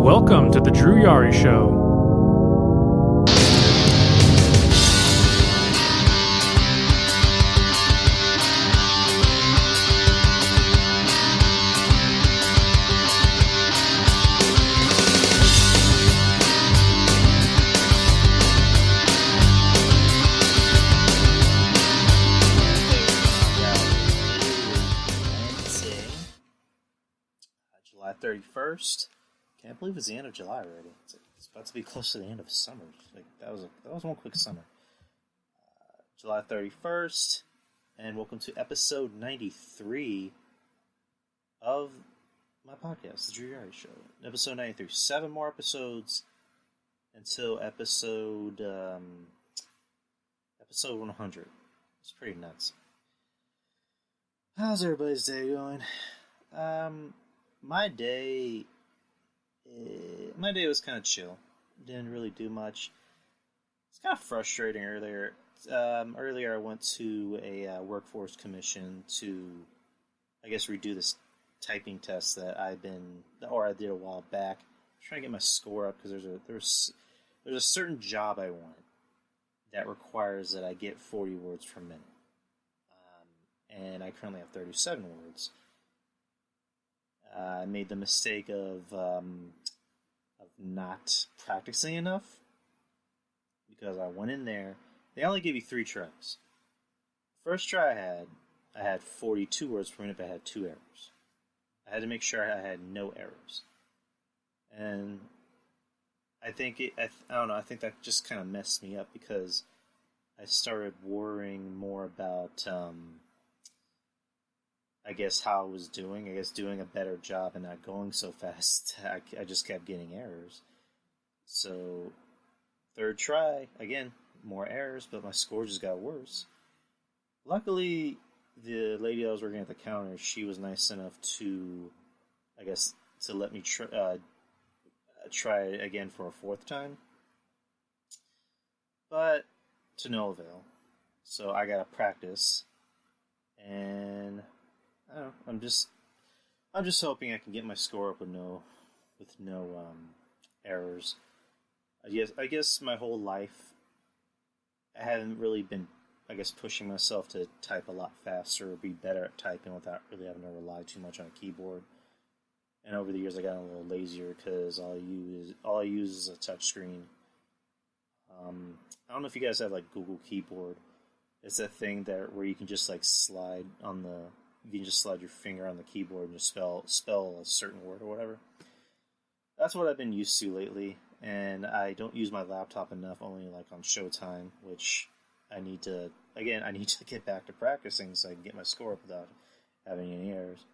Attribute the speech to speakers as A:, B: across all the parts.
A: Welcome to the Drew Yari Show.
B: July 31st. Can't believe it's the end of July already. It's about to be close to the end of summer. Like that was one quick summer. July 31st, and welcome to episode 93 of my podcast, The Drew Yari Show. Episode 93. 7 more episodes until episode 100. It's pretty nuts. How's everybody's day going? My day was kind of chill. Didn't really do much. It's kind of frustrating earlier. Earlier I went to a workforce commission to, I guess, redo this typing test that I did a while back. I'm trying to get my score up because there's a certain job I want that requires that I get 40 words per minute. And I currently have 37 words. I made the mistake of not practicing enough because I went in there. They only give you 3 tries. First try I had 42 words per minute, but I had 2 errors. I had to make sure I had no errors, and I think I don't know. I think that just kind of messed me up because I started worrying more about. I guess how I was doing. I guess doing a better job and not going so fast. I just kept getting errors. So, third try, again, more errors, but my score just got worse. Luckily, the lady I was working at the counter, she was nice enough to, I guess, to let me try it again for a 4th time. But, to no avail. So, I gotta practice. And I don't know. I'm just hoping I can get my score up with no errors. I guess my whole life I haven't really been, I guess, pushing myself to type a lot faster or be better at typing without really having to rely too much on a keyboard. And over the years, I got a little lazier because all I use is a touch screen. I don't know if you guys have like Google Keyboard. It's that thing where you can just like you can just slide your finger on the keyboard and just spell a certain word or whatever. That's what I've been used to lately, and I don't use my laptop enough, only like on Showtime, which I need to get back to practicing so I can get my score up without having any errors.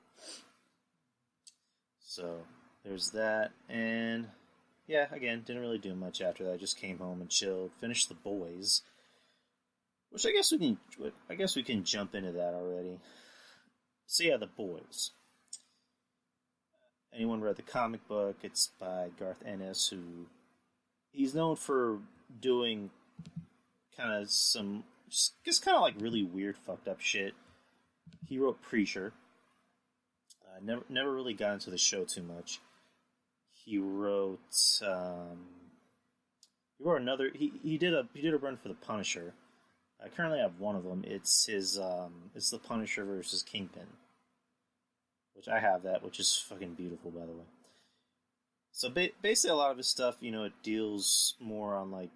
B: So, there's that, and yeah, again, didn't really do much after that. I just came home and chilled, finished The Boys, which I guess we can jump into that already. So yeah, The Boys. Anyone read the comic book? It's by Garth Ennis, who he's known for doing kind of like really weird, fucked up shit. He wrote Preacher. Never really got into the show too much. He wrote another. He did a run for the Punisher. I currently have one of them. It's it's the Punisher versus Kingpin, which I have that, which is fucking beautiful, by the way. So basically, a lot of his stuff, it deals more on like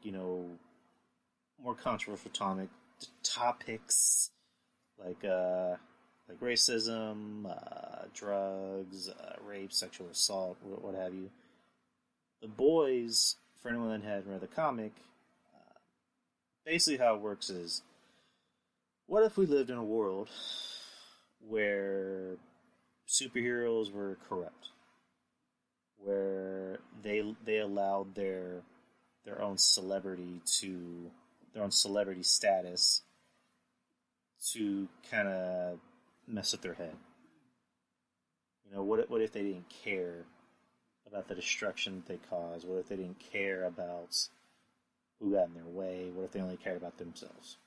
B: more controversial topics, like racism, drugs, rape, sexual assault, what have you. The Boys, for anyone that hadn't read the comic. Basically how it works is, what if we lived in a world where superheroes were corrupt? Where they allowed their own celebrity status to kind of mess with their head. What if they didn't care about the destruction that they caused? What if they didn't care about who got in their way? What if they only cared about themselves?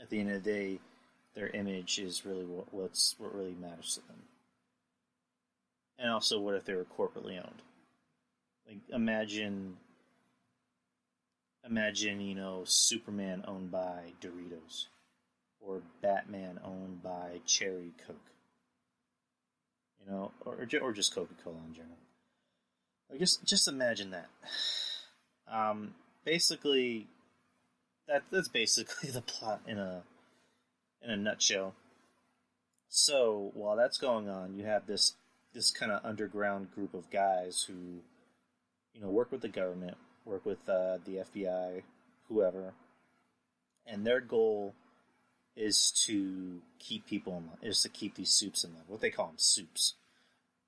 B: At the end of the day, their image is really what really matters to them. And also, what if they were corporately owned? Like imagine, Superman owned by Doritos, or Batman owned by Cherry Coke, or just Coca-Cola in general. Like just imagine that. Basically, that's basically the plot in a nutshell. So while that's going on, you have this kind of underground group of guys who, work with the government, work with the FBI, whoever, and their goal is to keep people in line, is to keep these soups in line. What they call them, soups.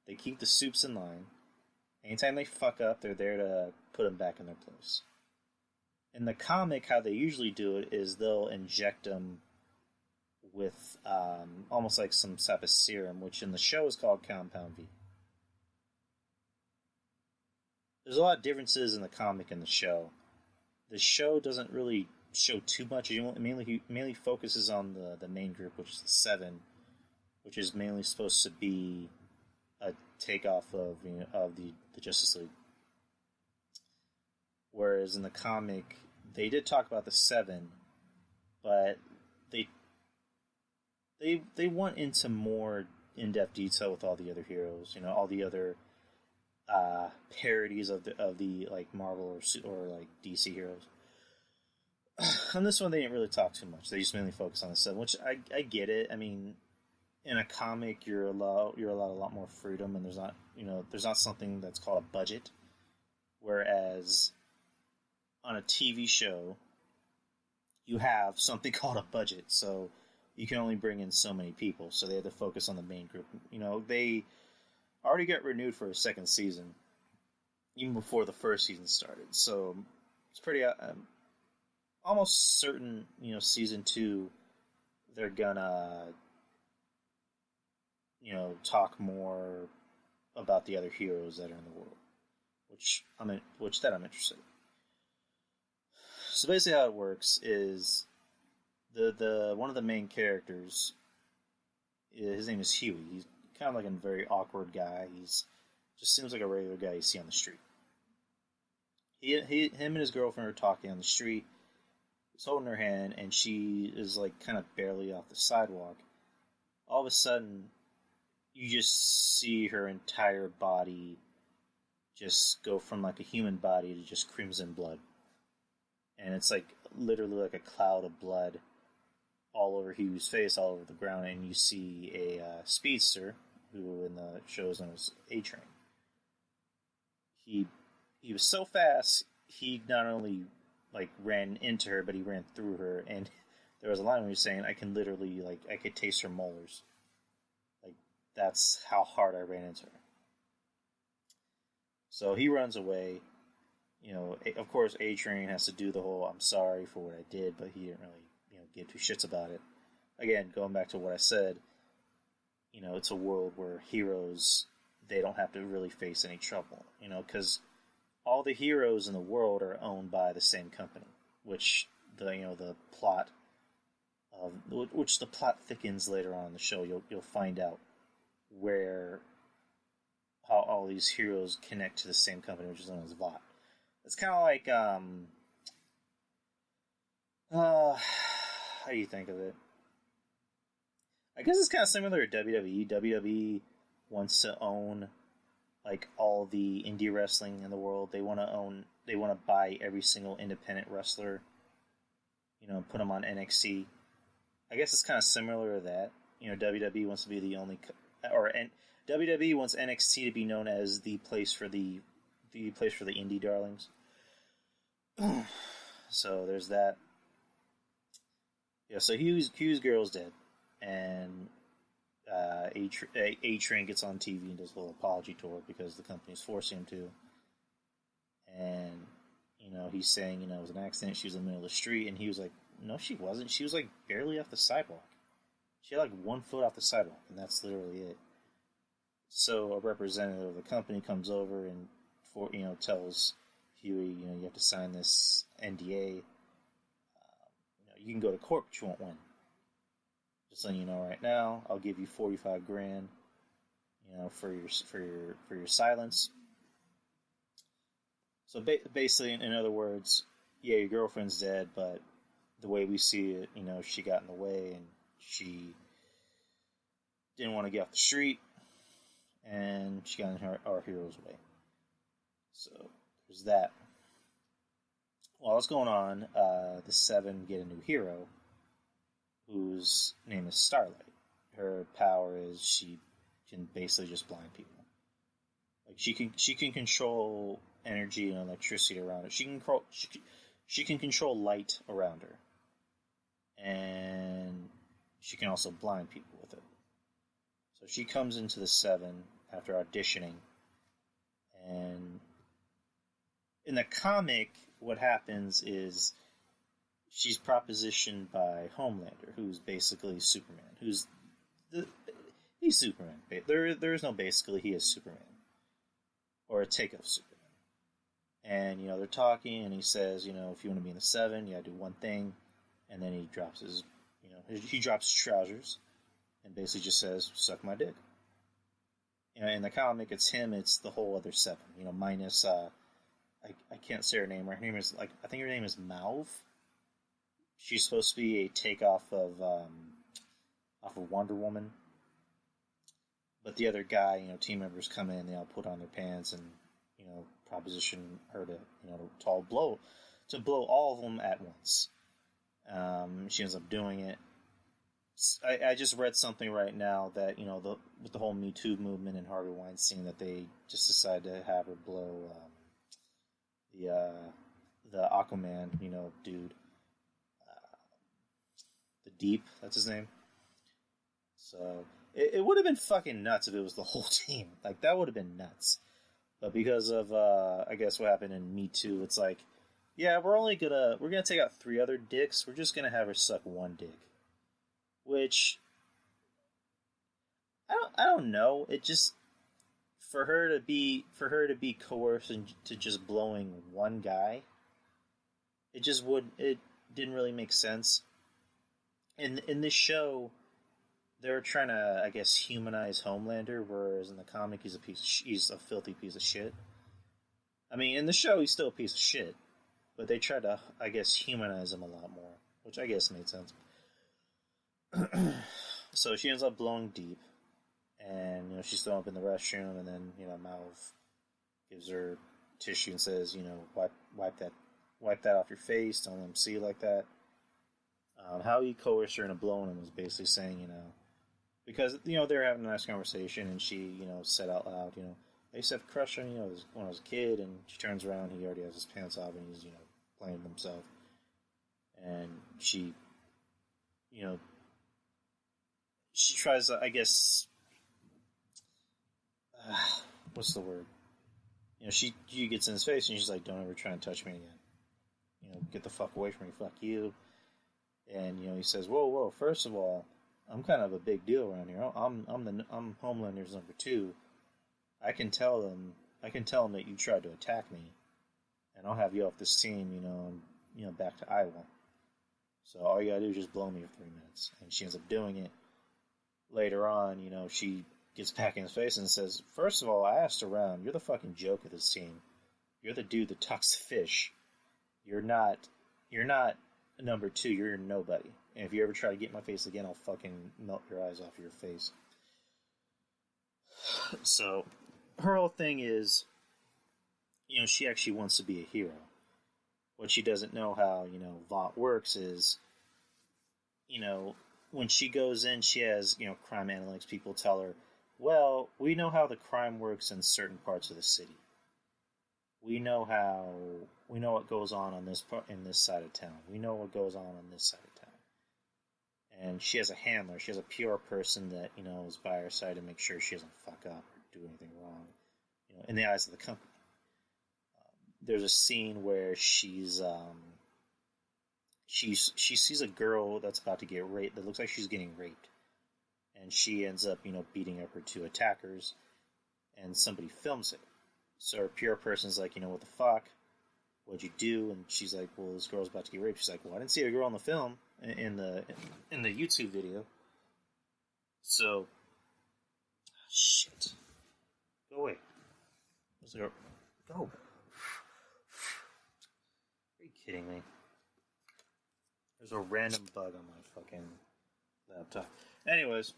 B: They keep the soups in line. Anytime they fuck up, they're there to put them back in their place. In the comic, how they usually do it is they'll inject them with almost like some type of serum, which in the show is called Compound V. There's a lot of differences in the comic and the show. The show doesn't really show too much. It mainly focuses on the main group, which is the Seven, which is mainly supposed to be a takeoff of the Justice League. Whereas in the comic, they did talk about the Seven, but they went into more in-depth detail with all the other heroes. All the other parodies of the like Marvel or like DC heroes. On this one, they didn't really talk too much. They just mainly focus on the Seven, which I get it. I mean, in a comic, you're allowed a lot more freedom, and there's not something that's called a budget. Whereas on a TV show, you have something called a budget, so you can only bring in so many people. So they have to focus on the main group. They already got renewed for a second season, even before the first season started. So it's pretty almost certain. Season 2, they're gonna talk more about the other heroes that are in the world, which I'm interested in. So basically, how it works is the one of the main characters. His name is Huey. He's kind of like a very awkward guy. He's just seems like a regular guy you see on the street. Him and his girlfriend are talking on the street. He's holding her hand, and she is like kind of barely off the sidewalk. All of a sudden, you just see her entire body just go from like a human body to just crimson blood. And it's like literally like a cloud of blood all over Hugh's face, all over the ground, and you see a speedster, who in the show is known as A-Train. He was so fast, he not only like ran into her, but he ran through her, and there was a line where he was saying, I could taste her molars. Like, that's how hard I ran into her. So he runs away. Of course, A-Train has to do the whole I'm sorry for what I did, but he didn't really, give two shits about it. Again, going back to what I said, it's a world where heroes, they don't have to really face any trouble, because all the heroes in the world are owned by the same company, which the plot thickens later on in the show. You'll find out how all these heroes connect to the same company, which is known as VOT. It's kind of like, how do you think of it? I guess it's kind of similar to WWE. WWE wants to own, like, all the indie wrestling in the world. They want to buy every single independent wrestler, put them on NXT. I guess it's kind of similar to that. WWE wants to be the only, WWE wants NXT to be known as the place for the indie darlings. So there's that. Yeah, so Hugh's girl's dead, and A-Train gets on TV and does a little apology tour because the company's forcing him to. And he's saying it was an accident. She was in the middle of the street, and he was like, "No, she wasn't. She was like barely off the sidewalk. She had like 1 foot off the sidewalk, and that's literally it." So a representative of the company comes over and tells Huey, you have to sign this NDA. You can go to court, but you won't win. Just letting you know right now, I'll give you $45,000, for your silence. So basically, in other words, yeah, your girlfriend's dead, but the way we see it, she got in the way and she didn't want to get off the street, and she got in our hero's way. So there's that. While it's going on, the Seven get a new hero, whose name is Starlight. Her power is she can basically just blind people. Like she can control energy and electricity around her. She can control light around her, and she can also blind people with it. So she comes into the Seven after auditioning, and in the comic, what happens is she's propositioned by Homelander, who's basically Superman. He's Superman. There is no basically. He is Superman, or a take of Superman. And they're talking, and he says, if you want to be in the Seven, you got to do one thing, and then he drops his trousers, and basically just says, "Suck my dick." In the comic, it's him. It's the whole other Seven. Minus I can't say her name. Her name is I think her name is Mauve. She's supposed to be a takeoff of Wonder Woman. But the other guy, team members come in, they all put on their pants and proposition her to blow all of them at once. She ends up doing it. I just read something right now that with the whole Me Too movement and Harvey Weinstein, that they just decided to have her blow the Aquaman dude, the Deep, that's his name. So it would have been fucking nuts if it was the whole team. Like, that would have been nuts. But because of I guess what happened in Me Too, it's like, yeah, we're gonna take out 3 other dicks. We're just gonna have her suck 1 dick. Which I don't know. It just for her to be coerced into just blowing one guy, it didn't really make sense. In this show, they're trying to, I guess, humanize Homelander, whereas in the comic he's a filthy piece of shit. I mean, in the show he's still a piece of shit, but they try to, I guess, humanize him a lot more, which I guess made sense. So she ends up blowing Deep, and she's thrown up in the restroom, and then Mauve gives her tissue and says, wipe that off your face, don't let him see you like that. How he coerced her into blowing him was basically saying, because they're having a nice conversation, and she said out loud, I used to have a crush on when I was a kid, and she turns around, he already has his pants off, and he's playing with himself, and she she tries to, I guess, what's the word? She gets in his face and she's like, "Don't ever try and touch me again. Get the fuck away from me. Fuck you." And he says, "Whoa! First of all, I'm kind of a big deal around here. I'm Homelander's number 2. I can tell him that you tried to attack me, and I'll have you off this team. And back to Iowa. So all you gotta do is just blow me for 3 minutes." And she ends up doing it. Later on, she gets back in his face and says, "First of all, I asked around. You're the fucking joke of this team. You're the dude that talks to fish. You're not number 2. You're nobody. And if you ever try to get in my face again, I'll fucking melt your eyes off your face." So her whole thing is, she actually wants to be a hero. What she doesn't know how, Vought works is, when she goes in, she has, crime analytics people tell her, "Well, we know how the crime works in certain parts of the city. We know what goes on in this side of town. We know what goes on this side of town." And she has a handler. She has a PR person that, is by her side to make sure she doesn't fuck up or do anything wrong, in the eyes of the company. There's a scene where she sees a girl that's about to get raped, that looks like she's getting raped. And she ends up, beating up her 2 attackers, and somebody films it. So her PR person's like, "What the fuck? What'd you do?" And she's like, "Well, this girl's about to get raped." She's like, "Well, I didn't see a girl in the film, in the YouTube video." So, shit. Go away. Let's go. kidding me? There's a random bug on my fucking laptop. Anyways,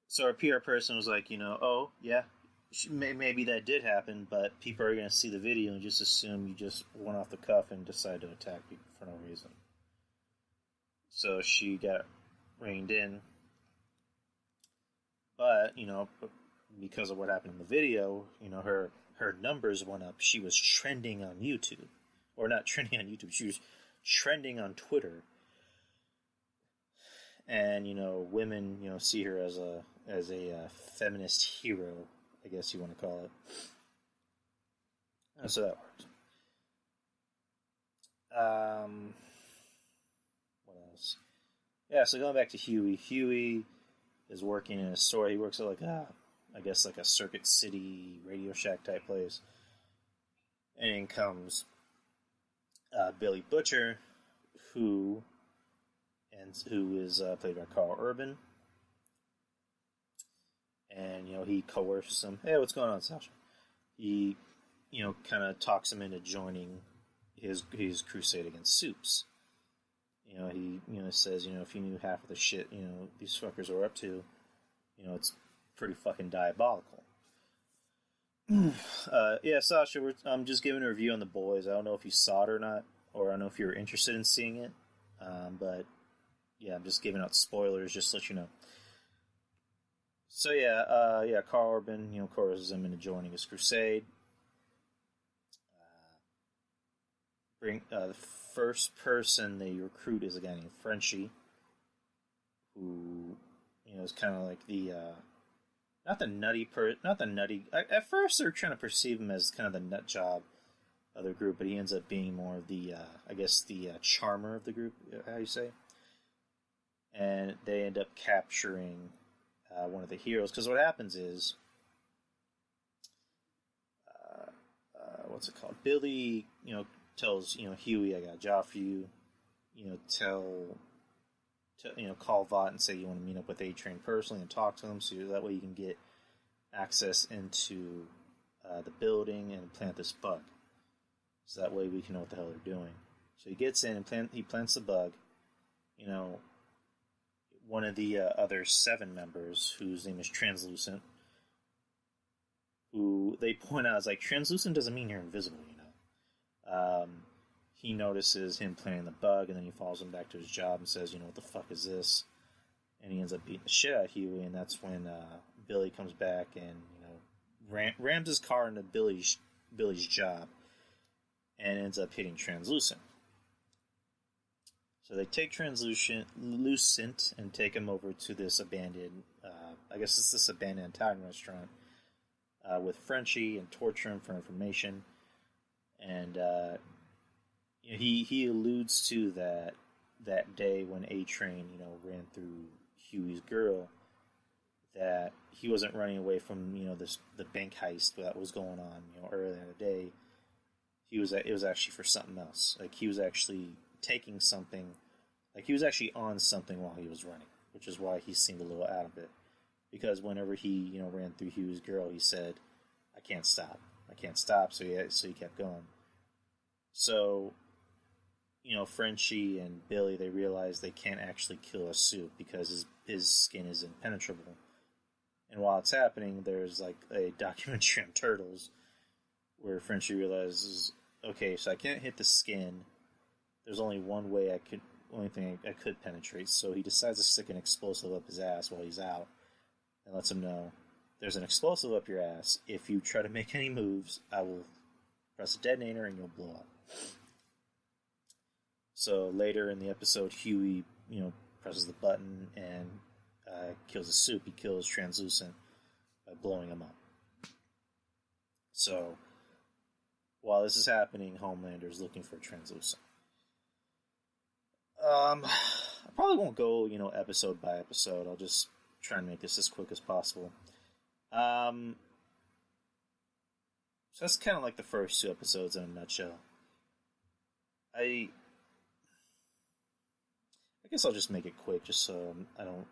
B: so our PR person was like, oh, yeah, maybe that did happen, but people are going to see the video and just assume you just went off the cuff and decided to attack people for no reason. So she got reined in. But, because of what happened in the video, her numbers went up. She was trending on YouTube. Or not trending on YouTube, she was trending on Twitter. And, women, see her as a feminist hero, I guess you want to call it. And so that works. What else? Yeah, so going back to Huey. Huey is working in a store. He works at like a Circuit City Radio Shack type place. And in comes Billy Butcher, who is played by Carl Urban. And, he coerces him. Hey, what's going on, Sasha? He, kind of talks him into joining his crusade against Soups. He, says, if you knew half of the shit, these fuckers are up to, it's pretty fucking diabolical. Yeah, Sasha, I'm just giving a review on The Boys. I don't know if you saw it or not, or I don't know if you're interested in seeing it. But, yeah, I'm just giving out spoilers just to let you know. So, Carl Urban, coerces him into joining his crusade. The first person they recruit is a guy named Frenchie, who, is kind of like the, not the nutty. At first they're trying to perceive him as kind of the nut job of the group, but he ends up being more of the, charmer of the group, how you say? And they end up capturing one of the heroes, because what happens is, what's it called? Billy, tells, Huey, I got a job for you. Call Vought and say you want to meet up with A-Train personally and talk to him, so that way you can get access into the building and plant this bug. So that way we can know what the hell they're doing. So he gets in and he plants the bug. One of the other 7 members, whose name is Translucent, who they point out is like, translucent doesn't mean you're invisible, he notices him planting the bug, and then he follows him back to his job and says, what the fuck is this? And he ends up beating the shit out of Huey, and that's when Billy comes back and, rams his car into Billy's job and ends up hitting Translucent. So they take Translucent and take him over to this abandoned, this abandoned Italian restaurant with Frenchie and torture him for information. And he alludes to that day when A-Train, ran through Huey's girl, that he wasn't running away from, the bank heist that was going on, earlier in the day. It was actually for something else. Like, he was actually taking something, like, he was actually on something while he was running, which is why he seemed a little out of it. Because whenever he, ran through Huey's girl, he said, I can't stop, so he kept going. So, Frenchie and Billy, they realize they can't actually kill a Soup because his skin is impenetrable. And while it's happening, there's like a documentary on turtles where Frenchie realizes, okay, so I can't hit the skin. There's only one thing I could penetrate. So he decides to stick an explosive up his ass while he's out and lets him know, there's an explosive up your ass. If you try to make any moves, I will press a detonator and you'll blow up. So later in the episode, Huey, presses the button and kills the Soup. He kills Translucent by blowing him up. So while this is happening, Homelander's looking for Translucent. I probably won't go, episode by episode. I'll just try and make this as quick as possible. So that's kind of like the first 2 episodes in a nutshell. I guess I'll just make it quick, just so I don't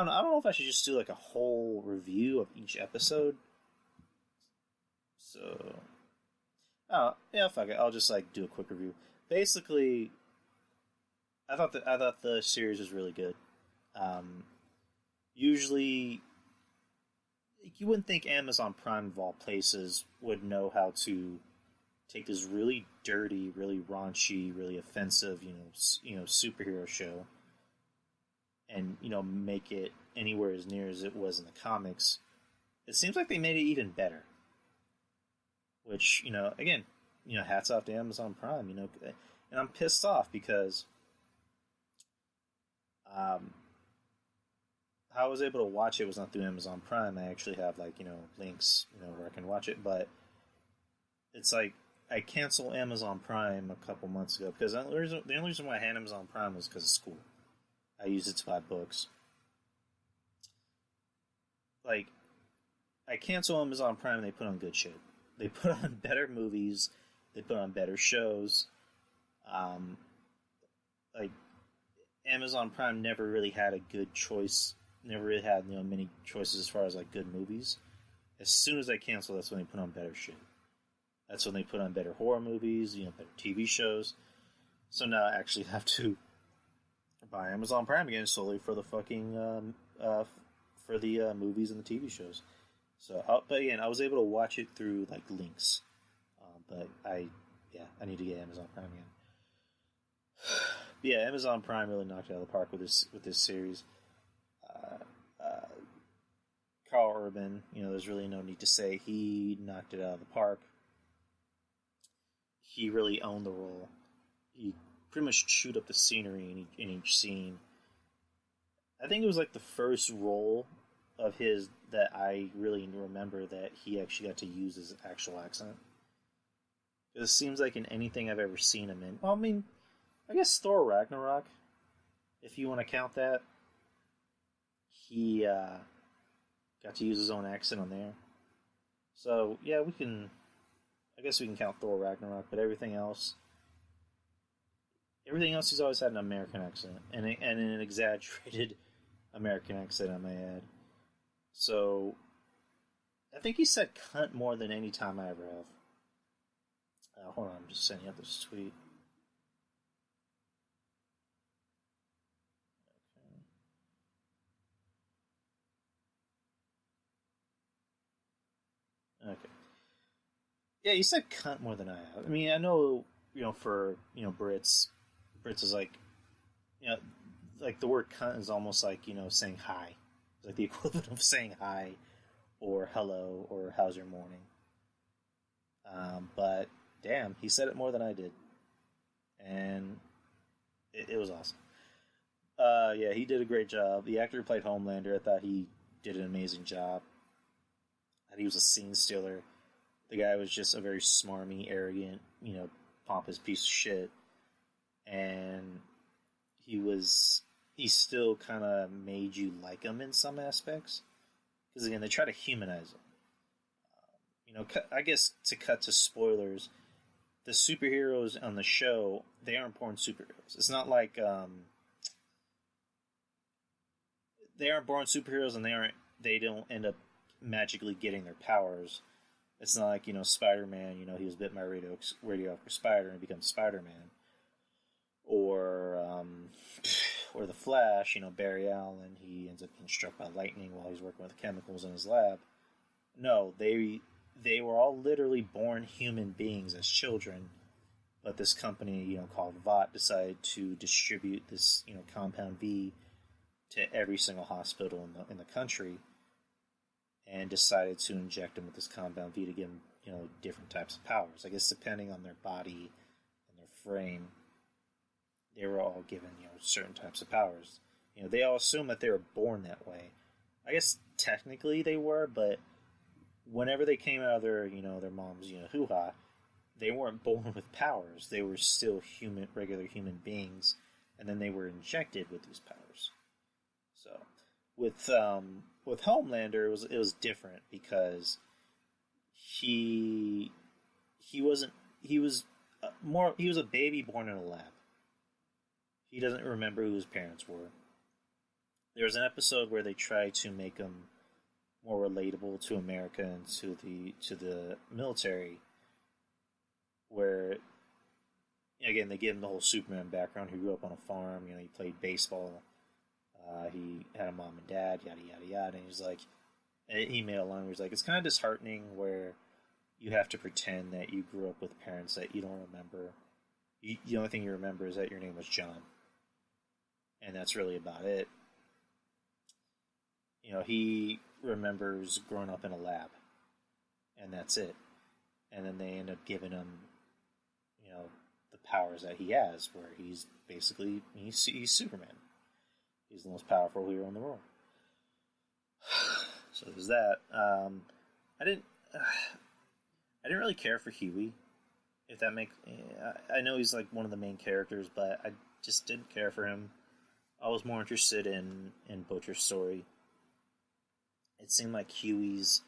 B: know if I should just do like a whole review of each episode. So Oh yeah, fuck it. I'll just like do a quick review. Basically, I thought the series was really good. Um, Usually, you wouldn't think Amazon Prime of all places would know how to take this really dirty, really raunchy, really offensive, superhero show, and make it anywhere as near as it was in the comics. It seems like they made it even better. Which again, hats off to Amazon Prime. And I'm pissed off because um, how I was able to watch it was not through Amazon Prime. I actually have links where I can watch it, but it's like I canceled Amazon Prime a couple months ago because the only reason why I had Amazon Prime was because of school. I used it to buy books. Like, I cancel Amazon Prime and they put on good shit. They put on better movies. They put on better shows. Like, Amazon Prime never really had a good choice. Never really had many choices as far as like good movies. As soon as I cancel, that's when they put on better shit. That's when they put on better horror movies, better TV shows. So now I actually have to buy Amazon Prime again solely for the fucking movies and the TV shows. So, but again, I was able to watch it through like links. But I need to get Amazon Prime again. Yeah, Amazon Prime really knocked it out of the park with this series. Carl Urban, there's really no need to say he knocked it out of the park. He really owned the role. He pretty much chewed up the scenery in each scene. I think it was like the first role of his that I really remember that he actually got to use his actual accent. It seems like in anything I've ever seen him in. Well, I mean, I guess Thor Ragnarok, if you want to count that. He got to use his own accent on there. So, yeah, I guess we can count Thor Ragnarok, but everything else he's always had an American accent, and an exaggerated American accent, I may add. So, I think he said cunt more than any time I ever have. Hold on, I'm just sending out this tweet. Okay. Yeah, he said cunt more than I have. I mean, I know, for, Brits is like, like the word cunt is almost like, saying hi. It's like the equivalent of saying hi or hello or how's your morning. But damn, he said it more than I did. And it was awesome. Yeah, he did a great job. The actor who played Homelander, I thought he did an amazing job. I thought he was a scene stealer. The guy was just a very smarmy, arrogant, pompous piece of shit. And he still kind of made you like him in some aspects. Because again, they try to humanize him. I guess to cut to spoilers, the superheroes on the show, they aren't born superheroes. It's not like they aren't born superheroes and they don't end up magically getting their powers. It's not like, Spider-Man, he was bitten by a radioactive spider and becomes Spider-Man. Or the Flash, Barry Allen, he ends up being struck by lightning while he's working with the chemicals in his lab. No, they were all literally born human beings as children, but this company, called Vought decided to distribute this, Compound V to every single hospital in the country, and decided to inject them with this Compound V to give them, different types of powers. I guess depending on their body and their frame, they were all given, certain types of powers. They all assume that they were born that way. I guess technically they were, but whenever they came out of their, their mom's, hoo-ha, they weren't born with powers. They were still regular human beings, and then they were injected with these powers. So, with Homelander, it was different because he was a baby born in a lab. He doesn't remember who his parents were. There was an episode where they tried to make him more relatable to America and to the military, where again they give him the whole Superman background. He grew up on a farm. He played baseball. He had a mom and dad. Yada yada yada. And he's like, an email along. He's like, it's kind of disheartening where you have to pretend that you grew up with parents that you don't remember. The only thing you remember is that your name was John, and that's really about it. He remembers growing up in a lab, and that's it. And then they end up giving him, the powers that he has, where he's basically he's Superman. He's the most powerful hero in the world. So there's that. I didn't really care for Huey. If that makes, I know he's like one of the main characters, but I just didn't care for him. I was more interested in Butcher's story. It seemed like Huey's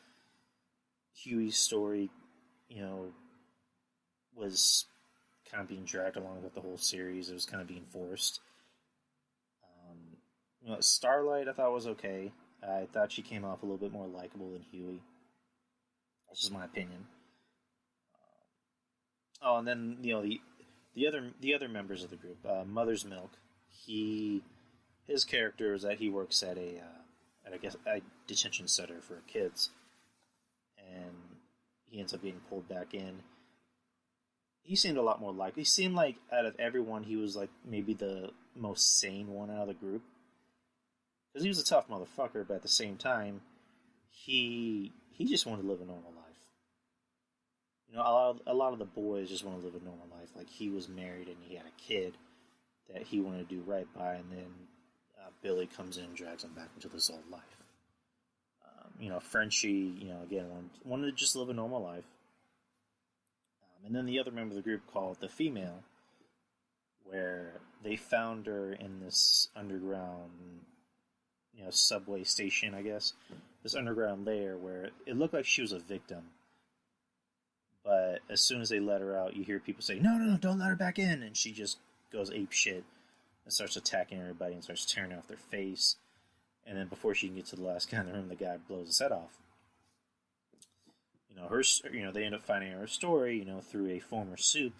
B: story, was kind of being dragged along with the whole series. It was kind of being forced. Starlight I thought was okay. I thought she came off a little bit more likable than Huey. That's just my opinion. And then the other members of the group, Mother's Milk. His character is that he works at a detention center for kids, and he ends up getting pulled back in. He seemed a lot more likely. He seemed like out of everyone, he was like maybe the most sane one out of the group. Because he was a tough motherfucker, but at the same time, he just wanted to live a normal life. A lot of the boys just want to live a normal life. Like, he was married and he had a kid that he wanted to do right by, and then Billy comes in and drags him back into this old life. Frenchie, again, wanted to just live a normal life. And then the other member of the group called the Female, where they found her in this underground, subway station, I guess. This underground lair where it looked like she was a victim. But as soon as they let her out, you hear people say, no, don't let her back in. And she just goes ape shit and starts attacking everybody and starts tearing off their face. And then before she can get to the last guy in the room, the guy blows his head off. They end up finding her story, through a former soup,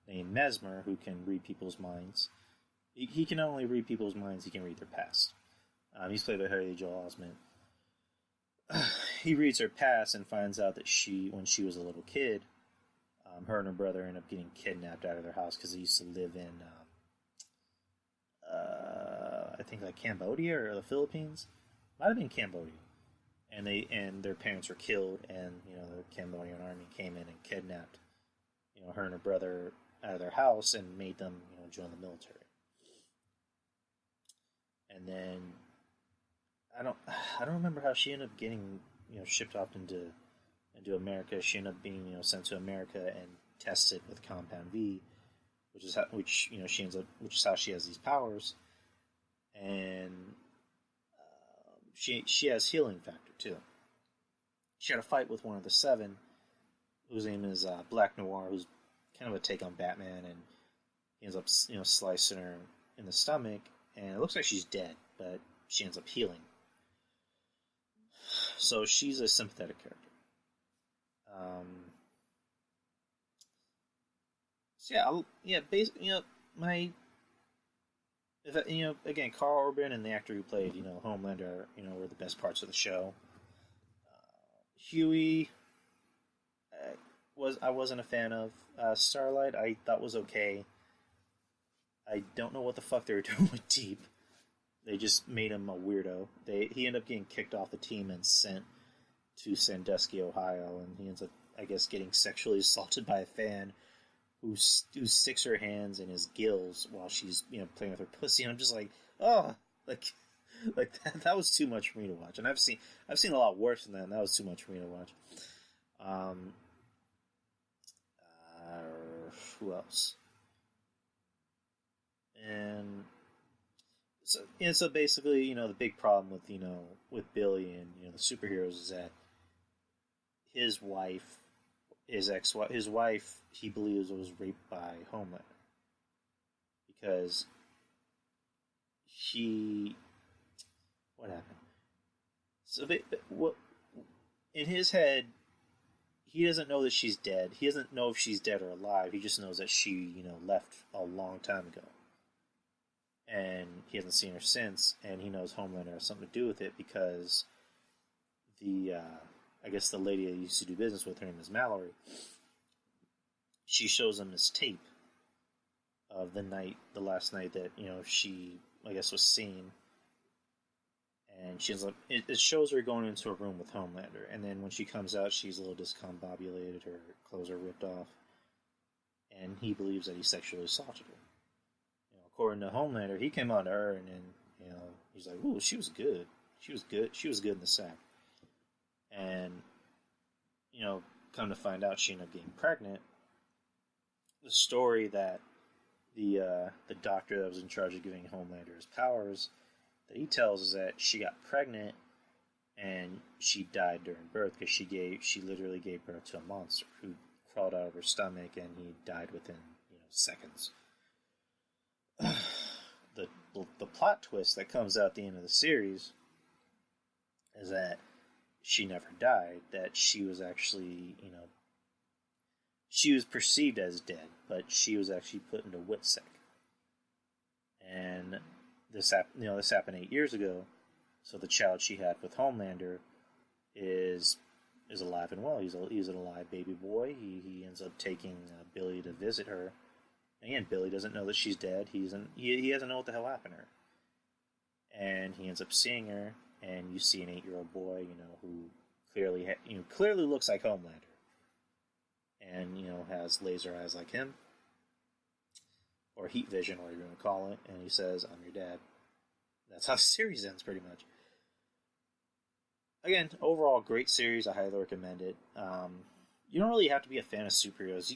B: named Mesmer, who can read people's minds. He can not only read people's minds, he can read their past. He's played by Harry Joel Osment. He reads her past and finds out that when she was a little kid, her and her brother end up getting kidnapped out of their house because they used to live in, I think like Cambodia or the Philippines. Might have been Cambodia. And their parents were killed, and the Cambodian army came in and kidnapped her and her brother out of their house and made them join the military. And then I don't remember how she ended up getting shipped off into America. She ended up being sent to America and tested with Compound V, which is how she has these powers, and she has healing factor too. She had a fight with one of the seven, whose name is Black Noir, who's kind of a take on Batman, and he ends up slicing her in the stomach, and it looks like she's dead, but she ends up healing. So she's a sympathetic character. Basically, again, Carl Urban and the actor who played, Homelander, were the best parts of the show. Huey, I wasn't a fan of. Starlight, I thought was okay. I don't know what the fuck they were doing with Deep. They just made him a weirdo. He ended up getting kicked off the team and sent to Sandusky, Ohio, and he ends up, I guess, getting sexually assaulted by a fan who sticks her hands in his gills while she's playing with her pussy. And I'm just like, oh, like that was too much for me to watch. And I've seen a lot worse than that, and that was too much for me to watch. Who else? And so basically, the big problem with Billy and the superheroes is that his wife, his wife, he believes was raped by Homelander because what happened? So what in his head, he doesn't know that she's dead. He doesn't know if she's dead or alive. He just knows that she, left a long time ago. And he hasn't seen her since, and he knows Homelander has something to do with it because I guess the lady that used to do business with, her name is Mallory, she shows him this tape of the last night that, she, I guess, was seen. And she's like, it shows her going into a room with Homelander. And then when she comes out, she's a little discombobulated, her clothes are ripped off. And he believes that he sexually assaulted her. According to Homelander, he came on to her and then, he's like, ooh, she was good. She was good. She was good in the sack. And, come to find out, she ended up getting pregnant. The story that the doctor that was in charge of giving Homelander his powers, that he tells is that she got pregnant and she died during birth because she literally gave birth to a monster who crawled out of her stomach and he died within seconds. The plot twist that comes out at the end of the series is that she never died, that she was actually, she was perceived as dead, but she was actually put into WITSEC. And this happened 8 years ago, so the child she had with Homelander is alive and well. He's an alive baby boy. He ends up taking Billy to visit her. Again, Billy doesn't know that she's dead. He doesn't know what the hell happened to her. And he ends up seeing her, and you see an 8-year-old boy, who clearly looks like Homelander. And, has laser eyes like him. Or heat vision, whatever you want to call it. And he says, I'm your dad. That's how the series ends, pretty much. Again, overall, great series. I highly recommend it. You don't really have to be a fan of superheroes.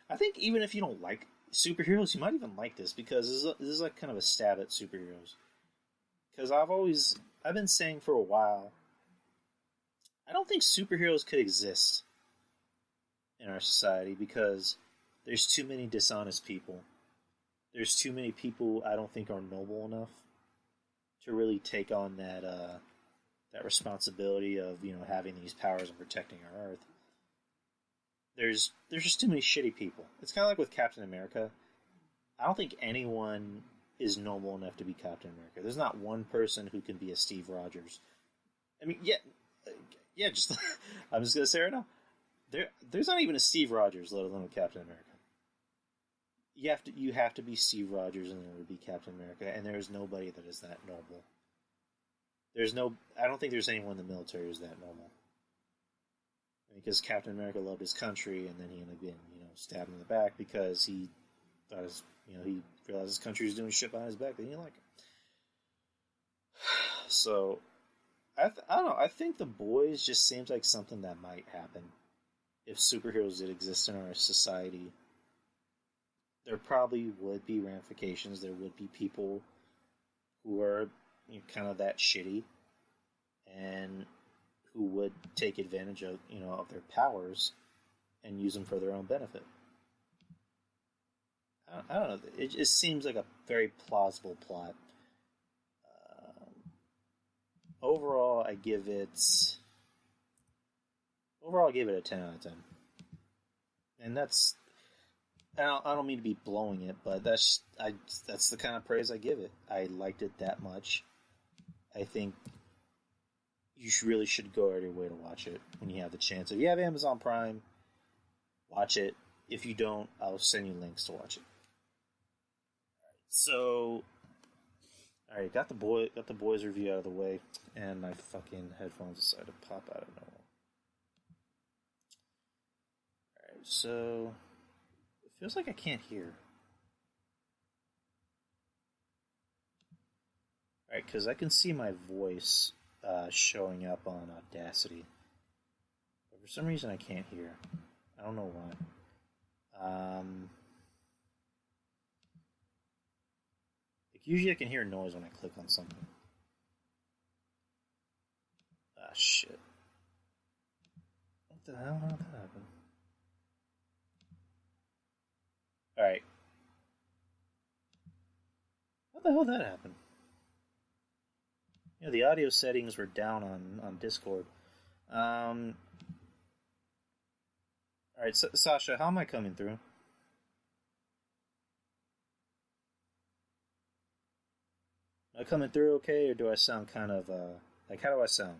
B: I think even if you don't like superheroes, you might even like this, because this is like kind of a stab at superheroes. Because I've been saying for a while, I don't think superheroes could exist in our society because there's too many dishonest people. There's too many people I don't think are noble enough to really take on that responsibility of having these powers and protecting our Earth. There's just too many shitty people. It's kind of like with Captain America. I don't think anyone is noble enough to be Captain America. There's not one person who can be a Steve Rogers. I mean, yeah. Just I'm just gonna say right now, there's not even a Steve Rogers, let alone a Captain America. You have to be Steve Rogers in order to be Captain America, and there's nobody that is that noble. I don't think there's anyone in the military who's that noble. Because Captain America loved his country, and then he ended up getting, stabbed in the back because he thought he realized his country was doing shit behind his back that he didn't like it. So, I don't know. I think The Boys just seems like something that might happen if superheroes did exist in our society. There probably would be ramifications. There would be people who are kind of that shitty, and who would take advantage of of their powers and use them for their own benefit. I don't know. It just seems like a very plausible plot. Overall, I give it a 10 out of 10. And that's, I don't mean to be blowing it, but that's the kind of praise I give it. I liked it that much. I think you really should go out of your way to watch it when you have the chance. If you have Amazon Prime, watch it. If you don't, I'll send you links to watch it. So, alright, got the boys review out of the way, and my fucking headphones decided to pop out of nowhere. Alright, so it feels like I can't hear. Alright, because I can see my voice showing up on Audacity. But for some reason I can't hear. I don't know why. Usually I can hear noise when I click on something. Ah, shit. What the hell? How did that happen? Alright. How the hell did that happen? The audio settings were down on Discord. All right, Sasha, how am I coming through? Am I coming through okay, or do I sound kind of like how do I sound?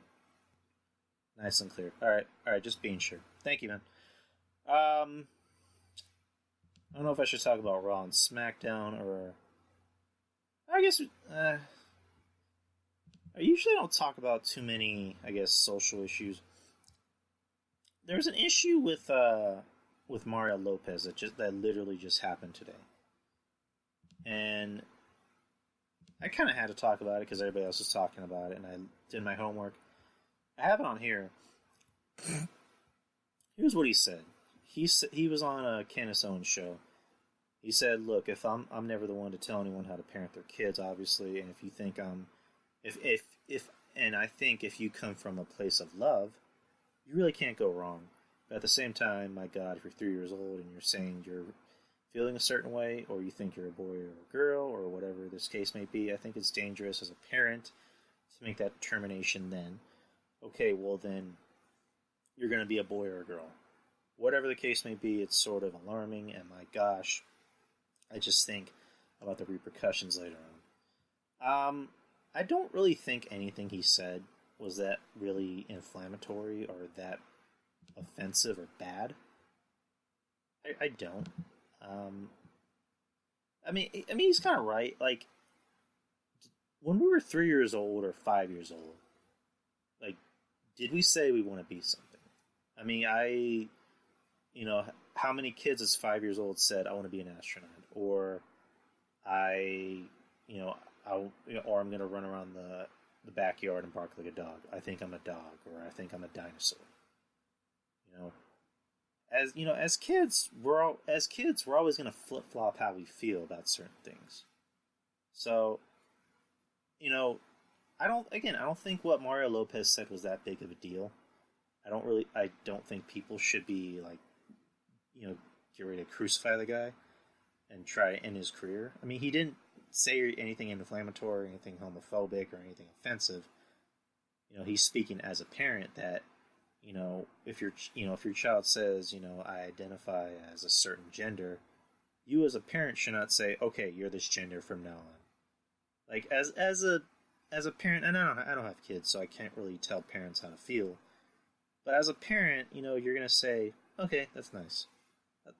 B: Nice and clear. All right, just being sure. Thank you, man. Um, I don't know if I should talk about Raw and SmackDown or I guess I usually don't talk about too many, I guess, social issues. There's an issue with Mario Lopez that literally just happened today, and I kind of had to talk about it because everybody else was talking about it, and I did my homework. I have it on here. Here's what he said. He was on a Candace Owens show. He said, "Look, if I'm never the one to tell anyone how to parent their kids, obviously, and if you think if and I think if you come from a place of love, you really can't go wrong. But at the same time, my God, if you're 3 years old and you're saying you're feeling a certain way, or you think you're a boy or a girl, or whatever this case may be, I think it's dangerous as a parent to make that determination then. Okay, well then, you're going to be a boy or a girl. Whatever the case may be, it's sort of alarming, and my gosh, I just think about the repercussions later on. I don't really think anything he said was that really inflammatory or that offensive or bad. I don't. I mean, he's kind of right. Like, when we were 3 years old or 5 years old, like, did we say we want to be something? I mean, how many kids as 5 years old said, I want to be an astronaut? Or or I'm going to run around the backyard and bark like a dog. I think I'm a dog, or I think I'm a dinosaur. As kids, we're always going to flip flop how we feel about certain things. So, I don't think what Mario Lopez said was that big of a deal. I don't think people should be like, get ready to crucify the guy and try to end his career. I mean, he didn't say anything inflammatory, anything homophobic, or anything offensive. He's speaking as a parent that, if your child says, I identify as a certain gender, you as a parent should not say, okay, you're this gender from now on. Like as a parent, and I don't have kids, so I can't really tell parents how to feel. But as a parent, you're gonna say, okay, that's nice.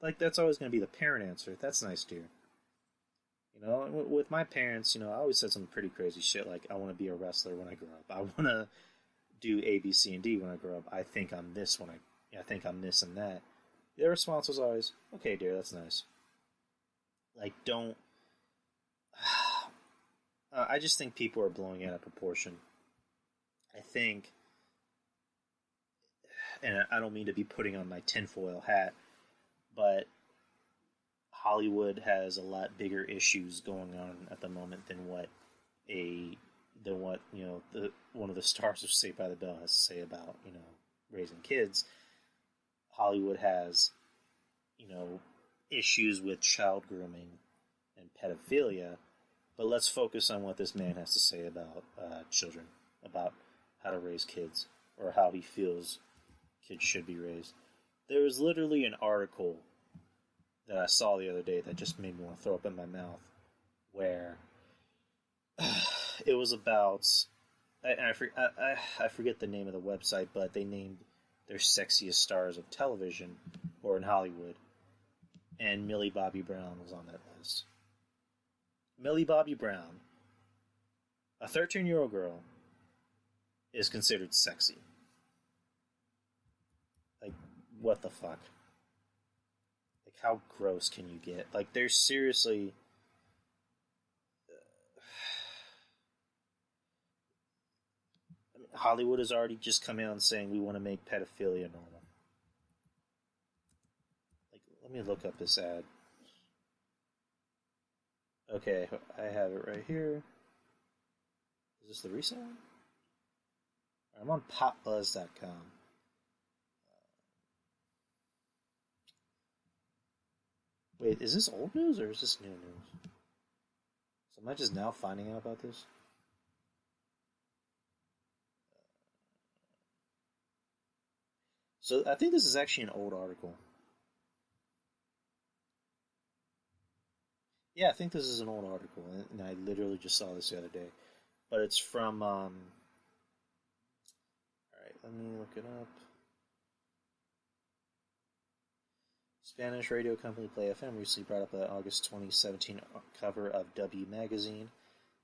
B: Like that's always gonna be the parent answer. That's nice, dear. With my parents, I always said some pretty crazy shit like, I want to be a wrestler when I grow up. I want to do A, B, C, and D when I grow up. I think I'm this I think I'm this and that. Their response was always, okay, dear, that's nice. Like, don't... I just think people are blowing it out of proportion. I think, and I don't mean to be putting on my tinfoil hat, but Hollywood has a lot bigger issues going on at the moment than what one of the stars of Saved by the Bell has to say about raising kids. Hollywood has issues with child grooming and pedophilia, but let's focus on what this man has to say about children, about how to raise kids, or how he feels kids should be raised. There was literally an article that I saw the other day that just made me want to throw up in my mouth, where it was about, I forget the name of the website, but they named their sexiest stars of television or in Hollywood, and Millie Bobby Brown was on that list. Millie Bobby Brown, a 13-year-old girl, is considered sexy. Like, what the fuck? Like, how gross can you get? Like, there's seriously... Hollywood has already just come out saying we want to make pedophilia normal. Like, let me look up this ad. Okay, I have it right here. Is this the recent one? I'm on popbuzz.com. Wait, is this old news or is this new news? So am I just now finding out about this? So I think this is actually an old article. Yeah, I think this is an old article, and I literally just saw this the other day. But it's from. All right, let me look it up. Spanish radio company Play FM recently brought up the August 2017 cover of W magazine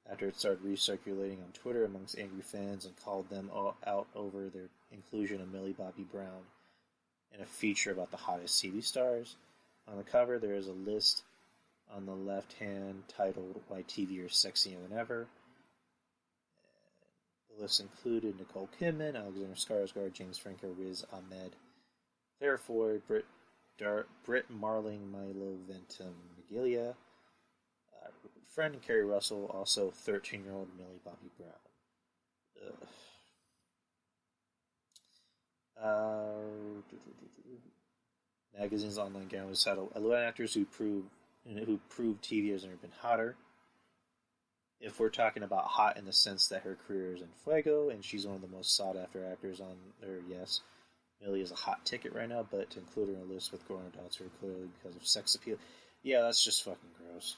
B: after it started recirculating on Twitter amongst angry fans and called them all out over their inclusion of Millie Bobby Brown in a feature about the hottest TV stars. On the cover, there is a list on the left hand titled Why TV is Sexier Than Ever. The list included Nicole Kidman, Alexander Skarsgård, James Franco, Riz Ahmed, Claire Foy, Britt Marling, Milo Ventimiglia, friend Kerry Russell, also 13-year-old Millie Bobby Brown. Magazine's online gallery titled 11 actors who prove TV has never been hotter. If we're talking about hot in the sense that her career is in fuego and she's one of the most sought after actors on there, yes, Millie is a hot ticket right now, but to include her in a list with grown adults who are clearly because of sex appeal, yeah, that's just fucking gross.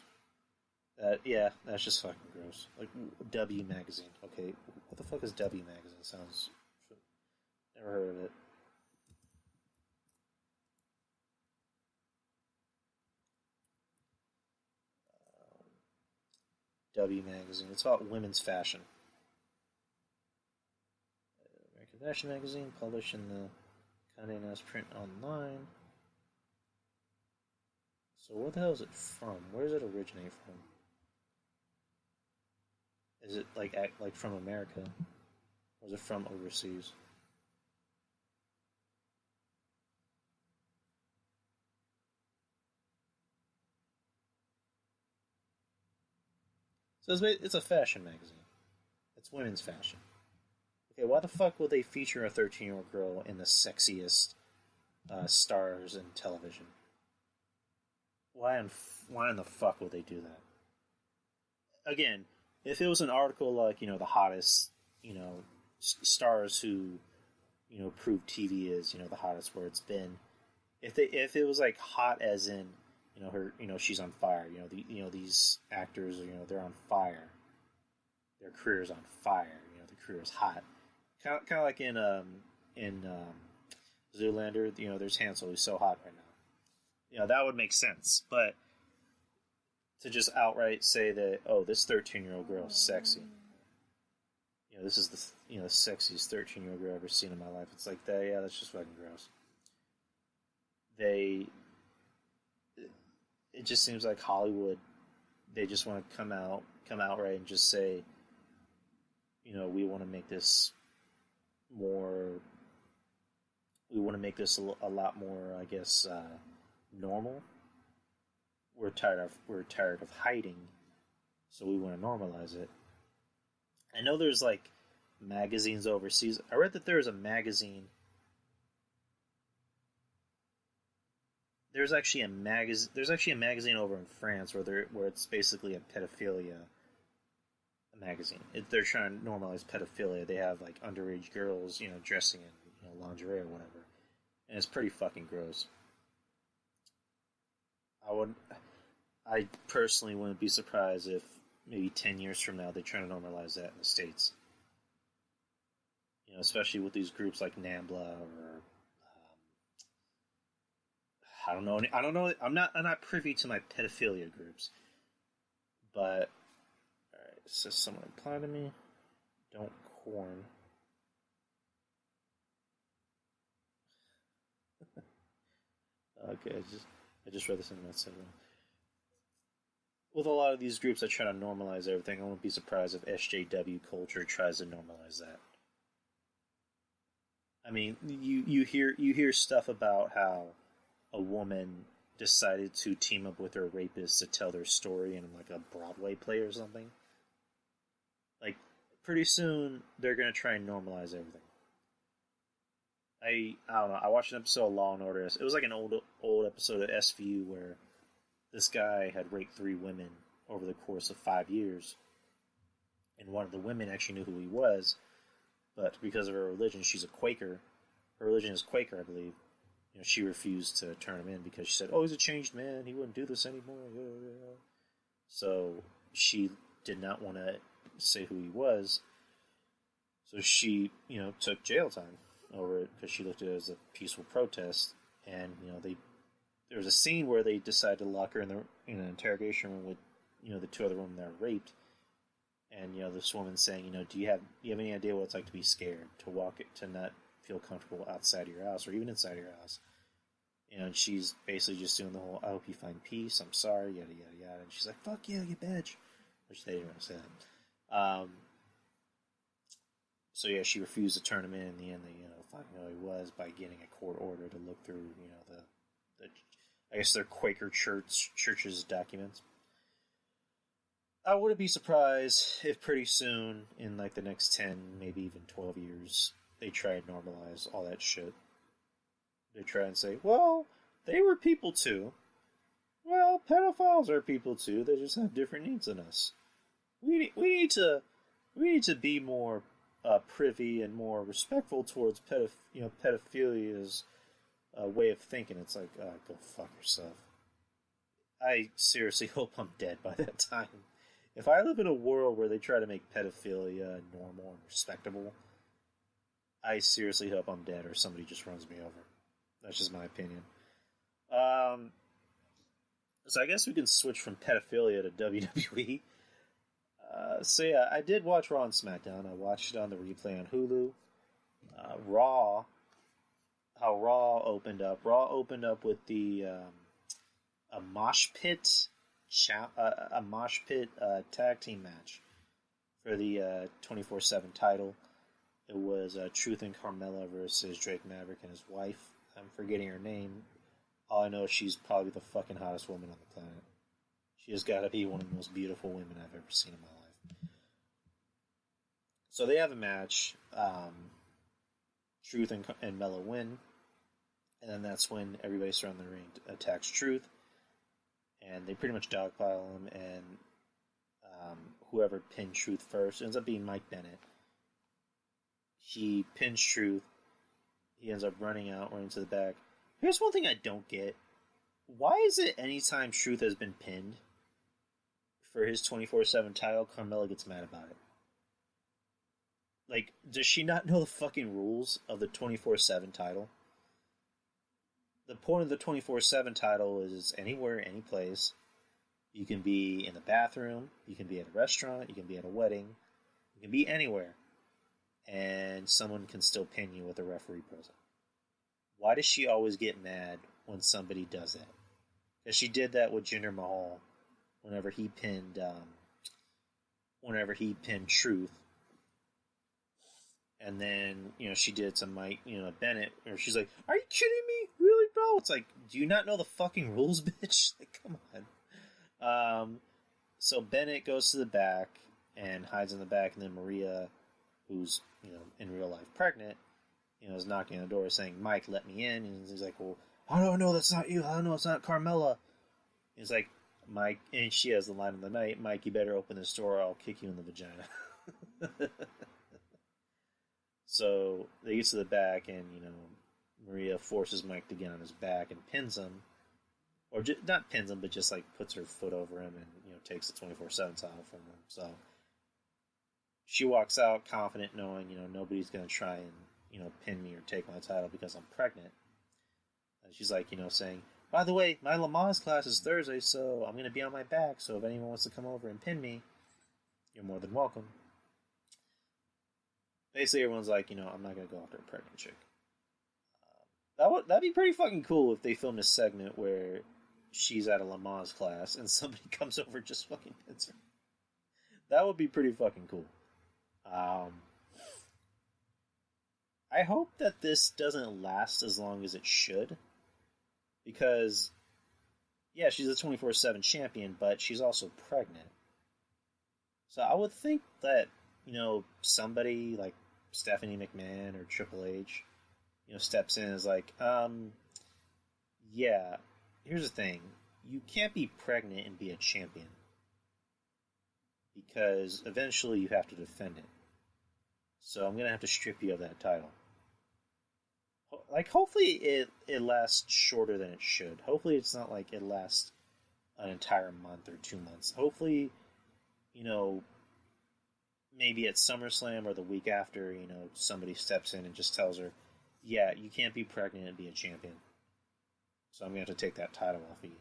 B: That's just fucking gross. Like, W magazine. Okay, what the fuck is W magazine? Sounds... Never heard of it. W magazine. It's about women's fashion. American Fashion magazine, published in the Condé Nast print online. So where the hell is it from? Where does it originate from? Is it like from America, or is it from overseas? So it's a fashion magazine. It's women's fashion. Okay, why the fuck would they feature a 13-year-old girl in the sexiest stars in television? Why in the fuck would they do that? Again, if it was an article like, the hottest, stars who, prove TV is, the hottest where it's been. If it was like hot as in, her, she's on fire. These actors, they're on fire. Their career's on fire. The career is hot. Kind of like in Zoolander. There's Hansel who's so hot right now. That would make sense. But to just outright say that, oh, this 13-year-old girl is sexy. This is the sexiest 13-year-old girl I've ever seen in my life. It's like that. Yeah, that's just fucking gross. It just seems like Hollywood, they just want to come out right and just say, we want to make this more, we want to make this a lot more, I guess, normal. We're tired of hiding, so we want to normalize it. I know there's like magazines overseas. I read that there's a magazine. There's actually a magazine over in France where it's basically a pedophilia magazine. They're trying to normalize pedophilia. They have like underage girls, dressing in lingerie or whatever, and it's pretty fucking gross. I personally wouldn't be surprised if maybe 10 years from now they try to normalize that in the States. Especially with these groups like NAMBLA or I don't know. I'm not privy to my pedophilia groups. But alright, so someone reply to me. Don't corn. Okay, I just read this in that segment. With a lot of these groups that try to normalize everything, I won't be surprised if SJW culture tries to normalize that. I mean, you hear stuff about how a woman decided to team up with her rapist to tell their story in like a Broadway play or something. Like, pretty soon they're gonna try and normalize everything. I don't know. I watched an episode of Law and Order. It was like an old episode of SVU where this guy had raped 3 women over the course of 5 years, and one of the women actually knew who he was, but because of her religion, she's a Quaker. Her religion is Quaker, I believe. She refused to turn him in because she said, "Oh, he's a changed man. He wouldn't do this anymore." So she did not want to say who he was. So she, took jail time over it because she looked at it as a peaceful protest. And, there was a scene where they decided to lock her in an interrogation room with, the two other women that were raped. And, this woman saying, do you have any idea what it's like to be scared, to not feel comfortable outside of your house or even inside of your house? And she's basically just doing the whole, I hope you find peace, I'm sorry, yada, yada, yada. And she's like, fuck yeah, you bitch. Which they didn't really say that. So yeah, she refused to turn him in the end, they, finding out who he was by getting a court order to look through, the I guess they're Quaker church's documents. I wouldn't be surprised if pretty soon, in like the next 10, maybe even 12 years, they try and normalize all that shit. They try and say, well, they were people too. Well, pedophiles are people too. They just have different needs than us. We need to be more privy and more respectful towards pedophilia's way of thinking. It's like, go fuck yourself. I seriously hope I'm dead by that time. If I live in a world where they try to make pedophilia normal and respectable, I seriously hope I'm dead or somebody just runs me over. That's just my opinion. So I guess we can switch from pedophilia to WWE. So yeah, I did watch Raw and SmackDown. I watched it on the replay on Hulu. Raw, how Raw opened up. Raw opened up with the a mosh pit tag team match for the 24/7 title. It was Truth and Carmella versus Drake Maverick and his wife. I'm forgetting her name. All I know is she's probably the fucking hottest woman on the planet. She has got to be one of the most beautiful women I've ever seen in my life. So they have a match. Truth and Mella win. And then that's when everybody surrounding the ring attacks Truth. And they pretty much dogpile him. And whoever pinned Truth first ends up being Mike Bennett. He pins Truth. He ends up running to the back. Here's one thing I don't get. Why is it anytime Truth has been pinned for his 24/7 title, Carmella gets mad about it? Like, does she not know the fucking rules of the 24/7 title? The point of the 24/7 title is anywhere, any place. You can be in the bathroom, you can be at a restaurant, you can be at a wedding, you can be anywhere. And someone can still pin you with a referee present. Why does she always get mad when somebody does that? Because she did that with Jinder Mahal whenever he pinned Truth. And then, she did to Mike, Bennett, where she's like, are you kidding me? Really, bro? It's like, do you not know the fucking rules, bitch? Like, come on. So Bennett goes to the back and hides in the back, and then Maria, who's, in real life pregnant, is knocking on the door saying, Mike, let me in. And he's like, well, I don't know, that's not you. I don't know, it's not Carmella. He's like, Mike, and she has the line of the night, Mike, you better open this door or I'll kick you in the vagina. So they get to the back, and, Maria forces Mike to get on his back and pins him. Or not pins him, but just, puts her foot over him and, takes the 24/7 title from him. So she walks out confident, knowing, nobody's going to try and, pin me or take my title because I'm pregnant. And she's like, saying, by the way, my Lopez class is Thursday, so I'm going to be on my back, so if anyone wants to come over and pin me, you're more than welcome. Basically, everyone's like, I'm not going to go after a pregnant chick. That'd be pretty fucking cool if they filmed a segment where she's at a Lopez class and somebody comes over and just fucking pins her. That would be pretty fucking cool. I hope that this doesn't last as long as it should. Because, yeah, she's a 24/7 champion, but she's also pregnant. So I would think that, somebody like Stephanie McMahon or Triple H, steps in and is like, yeah, here's the thing. You can't be pregnant and be a champion. Because eventually you have to defend it. So I'm going to have to strip you of that title. Hopefully it lasts shorter than it should. Hopefully it's not like it lasts an entire month or 2 months. Hopefully, you know, maybe at SummerSlam or the week after, somebody steps in and just tells her, yeah, you can't be pregnant and be a champion. So I'm going to have to take that title off of you.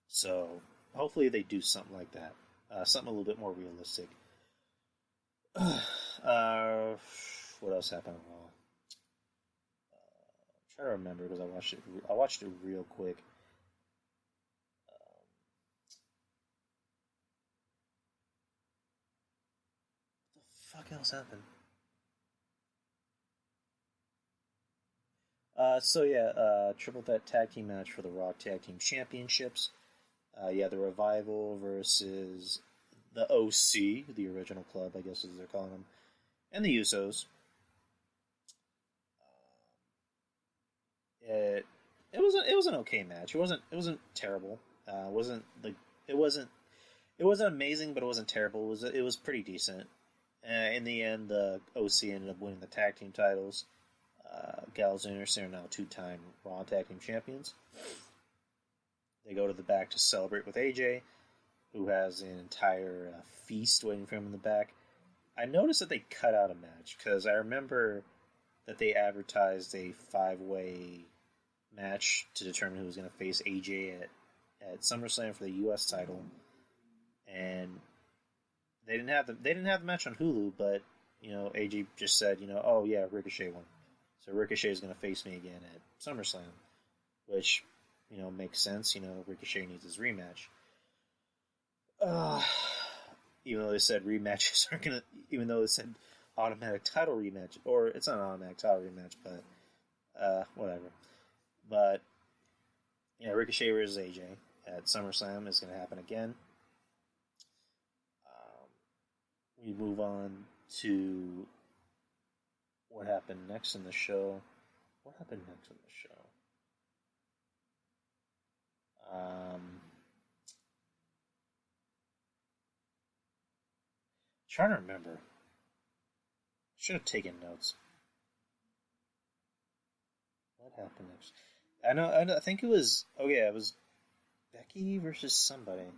B: So hopefully they do something like that. Something a little bit more realistic. What else happened on Raw? I'm trying to remember because I watched it real quick. What the fuck else happened? Triple threat tag team match for the Raw Tag Team Championships. The Revival versus the OC, the original club, I guess as they're calling them, and the Usos. It was an okay match. It wasn't terrible. It wasn't amazing, but it wasn't terrible. It was pretty decent. In the end, the OC ended up winning the tag team titles. Gallows and Anderson are now 2-time Raw Tag Team Champions. They go to the back to celebrate with AJ, who has an entire feast waiting for him in the back. I noticed that they cut out a match, because I remember that they advertised a 5-way match to determine who was going to face AJ at SummerSlam for the U.S. title, and they didn't have the match on Hulu, but AJ just said, oh yeah, Ricochet won. So Ricochet is going to face me again at SummerSlam, which, makes sense. Ricochet needs his rematch. Even though they said rematches are going to, even though they said automatic title rematch, or it's not an automatic title rematch, but whatever. But, Ricochet versus AJ at SummerSlam is going to happen again. We move on to what happened next in the show. Trying to remember. Should have taken notes. What happened next? I think it was. Oh yeah, it was Becky versus somebody.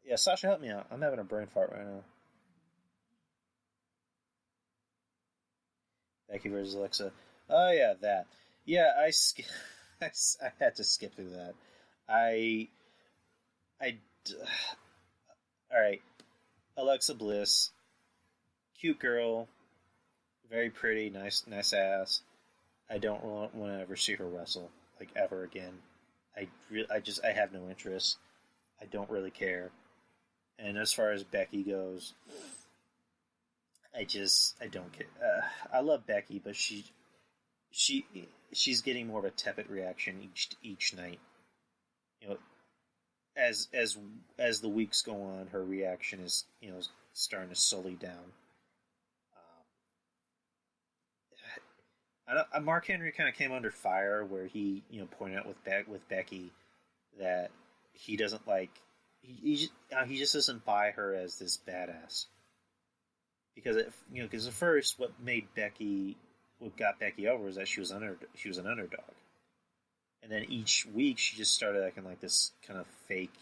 B: Yeah, Sasha, help me out. I'm having a brain fart right now. Becky versus Alexa. Oh yeah, that. Yeah, I had to skip through that. All right. Alexa Bliss, cute girl, very pretty, nice ass. I don't want to ever see her wrestle ever again. I have no interest. I don't really care. And as far as Becky goes, I don't care. I love Becky, but she's getting more of a tepid reaction each night. As the weeks go on, her reaction is starting to sully down. Mark Henry kind of came under fire where he pointed out with Becky that he doesn't like he just doesn't buy her as this badass because at first what got Becky over was that she was an underdog. And then each week she just started acting like this kind of fake,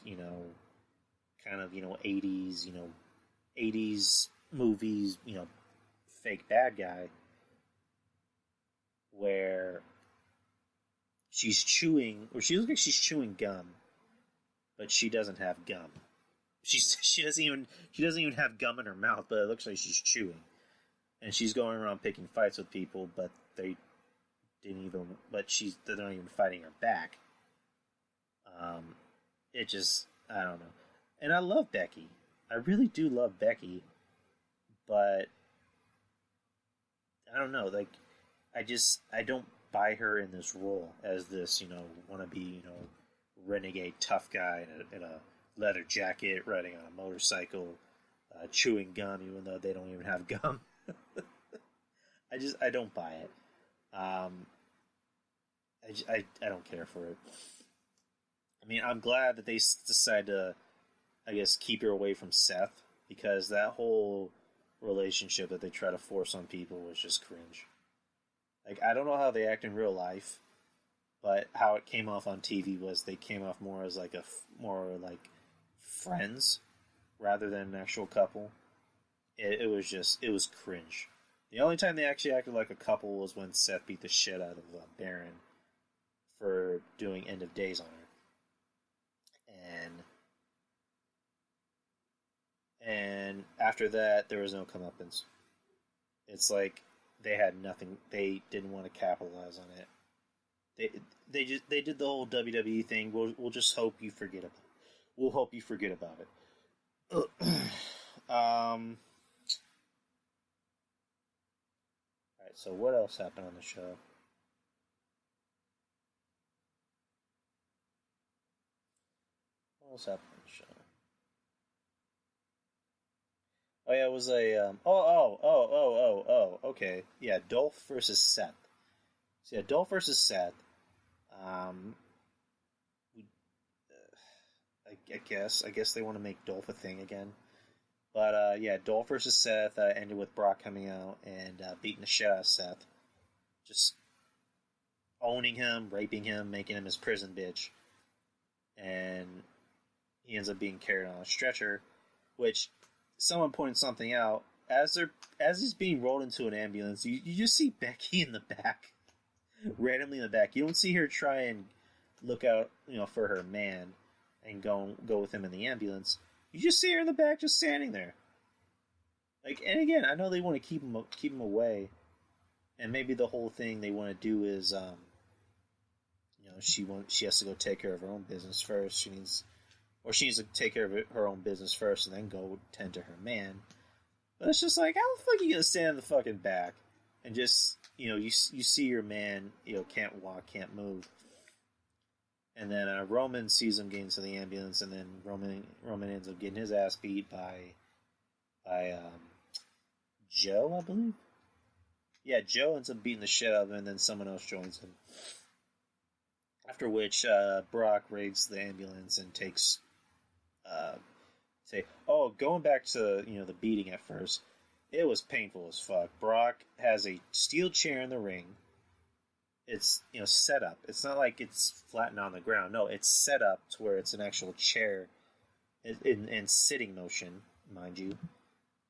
B: 80s movies, fake bad guy, where she looks like she's chewing gum, but she doesn't have gum. She doesn't even have gum in her mouth, but it looks like she's chewing, and she's going around picking fights with people, but they're not even fighting her back. I don't know. And I love Becky. I really do love Becky, but I don't know, I don't buy her in this role as this, wannabe, renegade tough guy in a leather jacket, riding on a motorcycle, chewing gum, even though they don't even have gum. I don't buy it. I don't care for it. I mean, I'm glad that they decided to, I guess, keep her away from Seth, because that whole relationship that they try to force on people was just cringe. I don't know how they act in real life, but how it came off on TV was they came off more as like more like friends rather than an actual couple. It was cringe. The only time they actually acted like a couple was when Seth beat the shit out of Baron for doing End of Days on her. And after that, there was no comeuppance. It's like they had nothing. They didn't want to capitalize on it. They did the whole WWE thing. We'll just hope you forget about it. We'll hope you forget about it. Alright, so what else happened on the show? What else happened on the show? Oh yeah, it was okay. Yeah, Dolph versus Seth. So yeah, Dolph versus Seth. We, I guess they want to make Dolph a thing again. But yeah, Dolph versus Seth ended with Brock coming out and beating the shit out of Seth. Just owning him, raping him, making him his prison bitch. And he ends up being carried on a stretcher, which someone pointed something out. As he's being rolled into an ambulance, you just see Becky in the back. Randomly in the back. You don't see her try and look out, for her man and go with him in the ambulance. You just see her in the back, just standing there. Like, and again, I know they want to keep him away, and maybe the whole thing they want to do is, she has to go take care of her own business first. She needs to take care of her own business first, and then go tend to her man. But it's just like, how the fuck are you gonna stand in the fucking back and just, you see your man, can't walk, can't move. And then Roman sees him get into the ambulance, and then Roman ends up getting his ass beat by Joe, I believe. Yeah, Joe ends up beating the shit out of him, and then someone else joins him. After which, Brock raids the ambulance and takes, going back to, the beating at first, it was painful as fuck. Brock has a steel chair in the ring. It's, set up. It's not like it's flattened on the ground. No, it's set up to where it's an actual chair in sitting motion, mind you.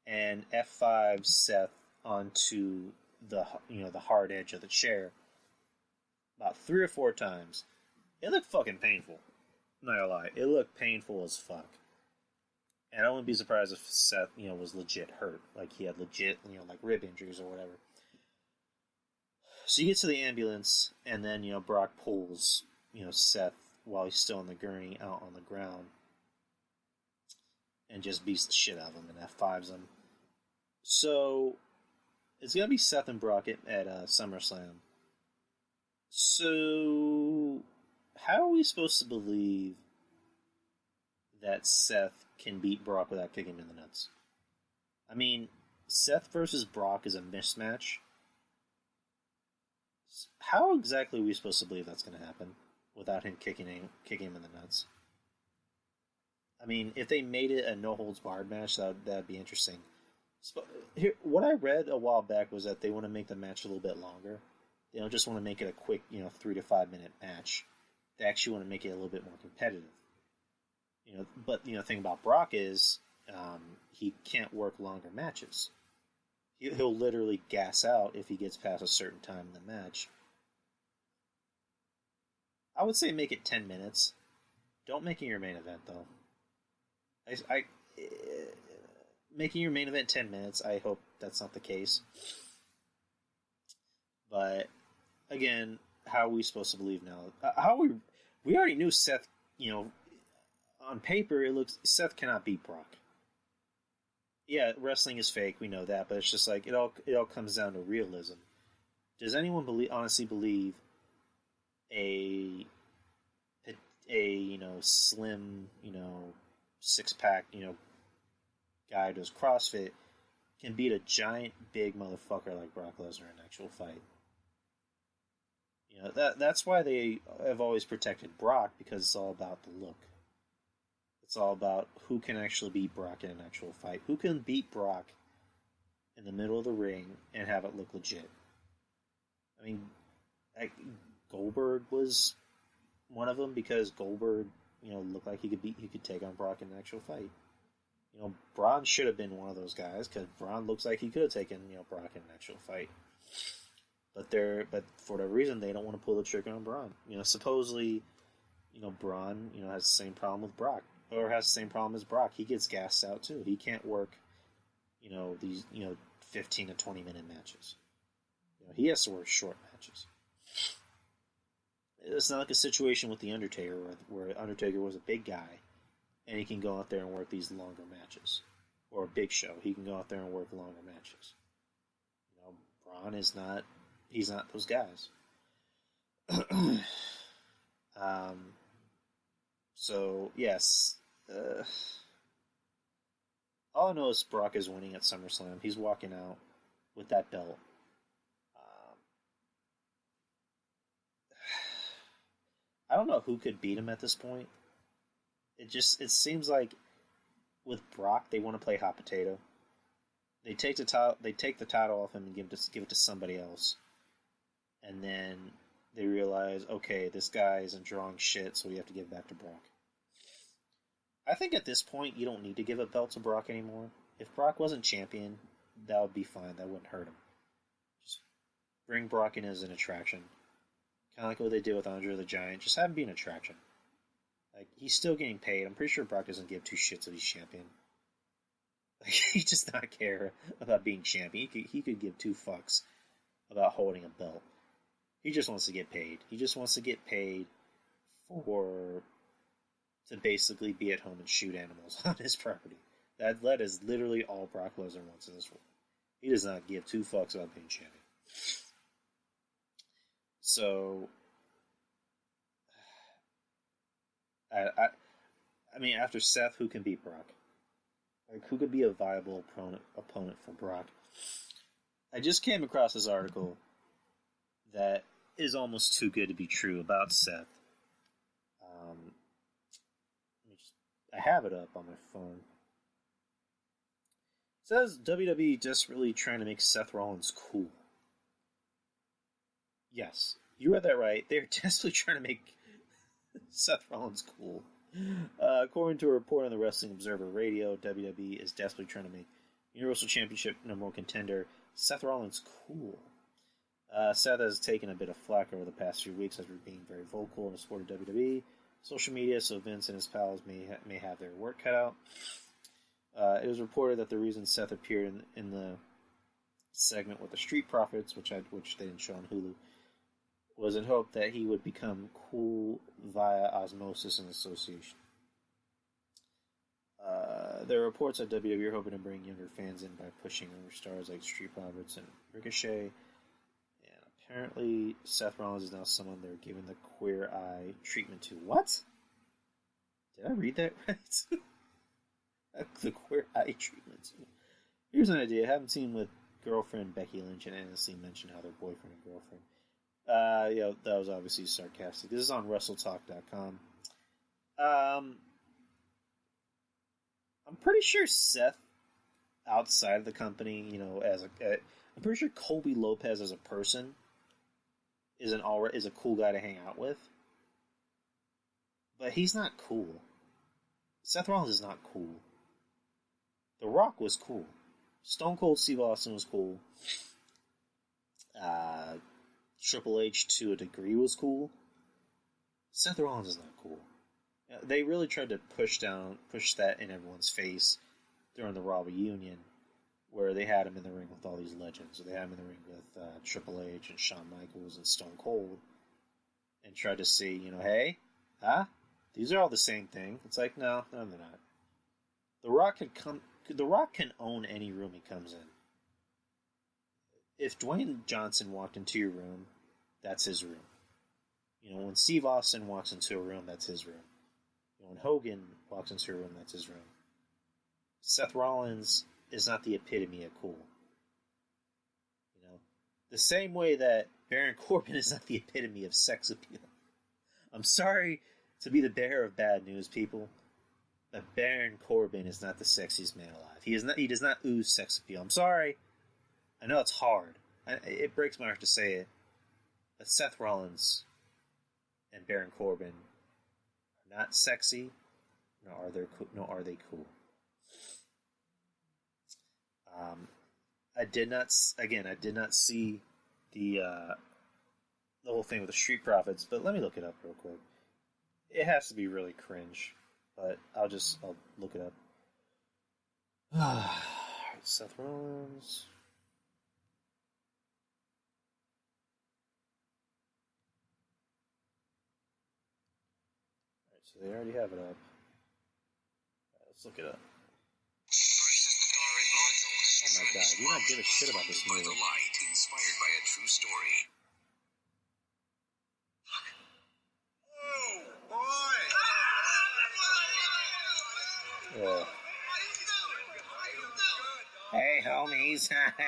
B: And F5 Seth onto the hard edge of the chair about 3 or 4 times. It looked fucking painful. I'm not gonna lie. It looked painful as fuck. And I wouldn't be surprised if Seth, was legit hurt. Like, he had legit, like rib injuries or whatever. So you get to the ambulance, and then, Brock pulls, Seth while he's still on the gurney out on the ground. And just beats the shit out of him and F5s him. So, it's going to be Seth and Brock at SummerSlam. So, how are we supposed to believe that Seth can beat Brock without kicking him in the nuts? I mean, Seth versus Brock is a mismatch. How exactly are we supposed to believe that's going to happen without him kicking him in the nuts? I mean, if they made it a no-holds-barred match, that'd be interesting. Here, what I read a while back was that they want to make the match a little bit longer. They don't just want to make it a quick, 3 to 5 minute match. They actually want to make it a little bit more competitive. But the thing about Brock is he can't work longer matches. He'll literally gas out if he gets past a certain time in the match. I would say make it 10 minutes. Don't make it your main event, though. Making your main event 10 minutes, I hope that's not the case. But, again, how are we supposed to believe now? We already knew Seth, on paper, it looks Seth cannot beat Brock. Yeah, wrestling is fake, we know that, but it's just like it all comes down to realism. Does anyone honestly believe a slim, 6-pack, guy who does CrossFit can beat a giant big motherfucker like Brock Lesnar in an actual fight? That's why they have always protected Brock, because it's all about the look. It's all about who can actually beat Brock in an actual fight. Who can beat Brock in the middle of the ring and have it look legit. I mean, Goldberg was one of them because Goldberg, looked like he could take on Brock in an actual fight. Braun should have been one of those guys because Braun looks like he could have taken, Brock in an actual fight. But for whatever reason, they don't want to pull the trigger on Braun. Supposedly, Braun, has the same problem with Brock, or has the same problem as Brock. He gets gassed out too. He can't work, these, 15 to 20-minute matches. He has to work short matches. It's not like a situation with The Undertaker where Undertaker was a big guy and he can go out there and work these longer matches. Or a Big Show. He can go out there and work longer matches. Braun is not... He's not those guys. So, yes. All I know is Brock is winning at SummerSlam. He's walking out with that belt. I don't know who could beat him at this point. It seems like with Brock, they want to play hot potato. They take the title off him and give it to somebody else. And then they realize, okay, this guy isn't drawing shit, so we have to give it back to Brock. I think at this point, you don't need to give a belt to Brock anymore. If Brock wasn't champion, that would be fine. That wouldn't hurt him. Just bring Brock in as an attraction. Kind of like what they did with Andre the Giant. Just have him be an attraction. Like, he's still getting paid. I'm pretty sure Brock doesn't give two shits if he's champion. Like, he does not care about being champion. He could give two fucks about holding a belt. He just wants to get paid. He just wants to get paid to basically be at home and shoot animals on his property. That is literally all Brock Lesnar wants in this world. He does not give two fucks about being champion. So, I mean, after Seth, who can beat Brock? Like, who could be a viable opponent for Brock? I just came across this article that is almost too good to be true about Seth. I have it up on my phone. It says WWE desperately trying to make Seth Rollins cool. Yes, you read that right. They're desperately trying to make Seth Rollins cool. According to a report on the Wrestling Observer Radio, WWE is desperately trying to make Universal Championship #1 contender Seth Rollins cool. Seth has taken a bit of flack over the past few weeks as we're being very vocal in the sport of WWE, social media, so Vince and his pals may have their work cut out. It was reported that the reason Seth appeared in the segment with the Street Profits, which they didn't show on Hulu, was in hope that he would become cool via osmosis and association. There are reports that WWE are hoping to bring younger fans in by pushing over stars like Street Profits and Ricochet. And apparently, Seth Rollins is now someone they're giving the queer eye treatment to. What? Did I read that right? The queer eye treatment. Here's an idea. I haven't seen with girlfriend Becky Lynch and Annesley mention how they're boyfriend and girlfriend. That was obviously sarcastic. This is on WrestleTalk.com. I'm pretty sure Seth, outside of the company, I'm pretty sure Colby Lopez as a person is a cool guy to hang out with. But he's not cool. Seth Rollins is not cool. The Rock was cool. Stone Cold Steve Austin was cool. Triple H, to a degree, was cool. Seth Rollins is not cool. They really tried to push that in everyone's face during the Raw reunion, where they had him in the ring with all these legends. They had him in the ring with Triple H and Shawn Michaels and Stone Cold, and tried to say, hey, these are all the same thing. It's like, no, they're not. The Rock can own any room he comes in. If Dwayne Johnson walked into your room, that's his room. When Steve Austin walks into a room, that's his room. When Hogan walks into a room, that's his room. Seth Rollins is not the epitome of cool. The same way that Baron Corbin is not the epitome of sex appeal. I'm sorry to be the bearer of bad news, people, but Baron Corbin is not the sexiest man alive. He does not ooze sex appeal. I'm sorry. I know it's hard. It breaks my heart to say it. But Seth Rollins and Baron Corbin are not sexy, nor are they cool. I did not see the whole thing with the Street Profits, but let me look it up real quick. It has to be really cringe, but I'll look it up. Seth Rollins. Alright, so they already have it up. Let's look it up. Oh my god, you don't give a shit about this movie.
C: Inspired by a true story. Oh, boy!
B: Yeah. Hey, homies.
C: Happiness.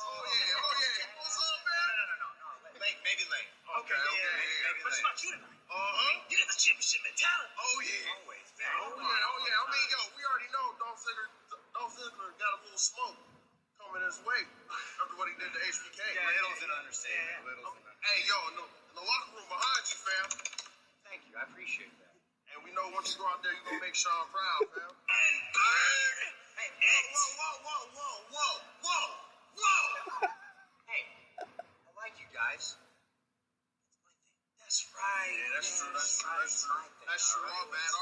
C: Oh, yeah. What's up, man? No. Make it late. Okay. But it's about you tonight. You got the championship mentality. Oh, yeah. Always, man. Oh, yeah. I mean, yo, we already know Dolph Ziggler got a little smoke coming his way after what he did to HBK. Yeah, Littles didn't understand. Hey, yo, in the locker room behind you, fam. Thank you. I appreciate that. And we know once you go out there, you're going to make Sean proud, fam. And burn! Hey, whoa. Hey, I like you guys. That's right. Yeah, that's true. That's true. Our bad.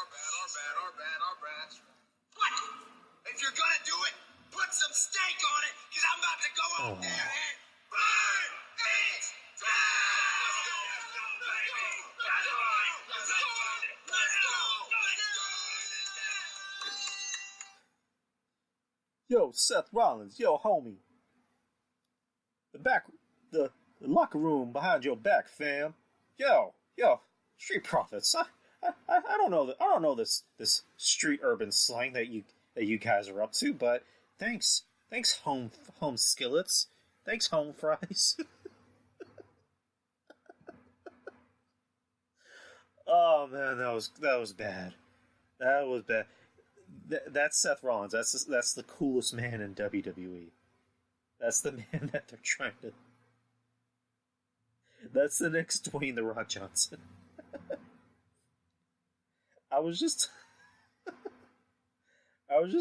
C: What? If you're gonna do it, put some steak on it, because I'm about to go out there and burn it down! Let's go!
B: Yo, Seth Rollins, yo, homie. The locker room behind your back, fam. Yo, Street Profits. I don't know this street urban slang that you guys are up to, but thanks home skillets. Thanks home fries. Oh man, that was bad. That was bad. That's Seth Rollins. That's the coolest man in WWE. That's the man that they're trying to. That's the next Dwayne "The Rock" Johnson. I was just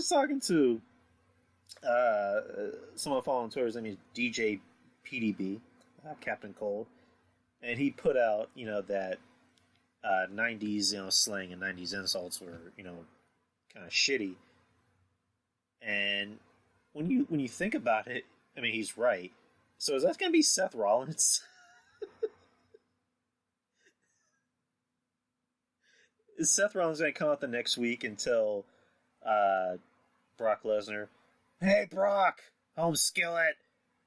B: talking to someone following Twitter. His name is DJ PDB, Captain Cold, and he put out that 90s slang and 90s insults were kind of shitty. And when you think about it, I mean, he's right. So is that going to be Seth Rollins? Is Seth Rollins going to come out the next week and tell Brock Lesnar, "Hey Brock, home skillet,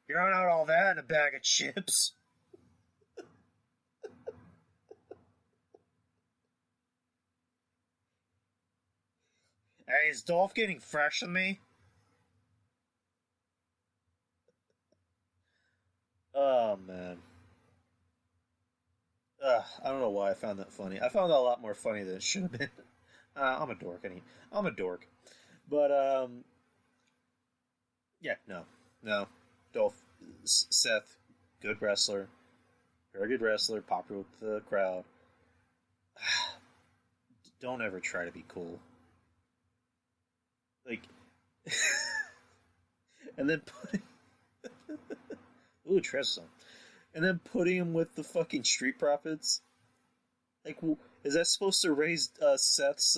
B: you're not all that in a bag of chips"? Hey, is Dolph getting fresh with me? Oh man. I don't know why I found that funny. I found that a lot more funny than it should have been. I'm a dork. I'm a dork. But, yeah, no. Dolph, Seth, good wrestler. Very good wrestler, popular with the crowd. Don't ever try to be cool. Like, and then putting... Ooh, Tress. And then putting him with the fucking Street Profits. Like, is that supposed to raise Seth's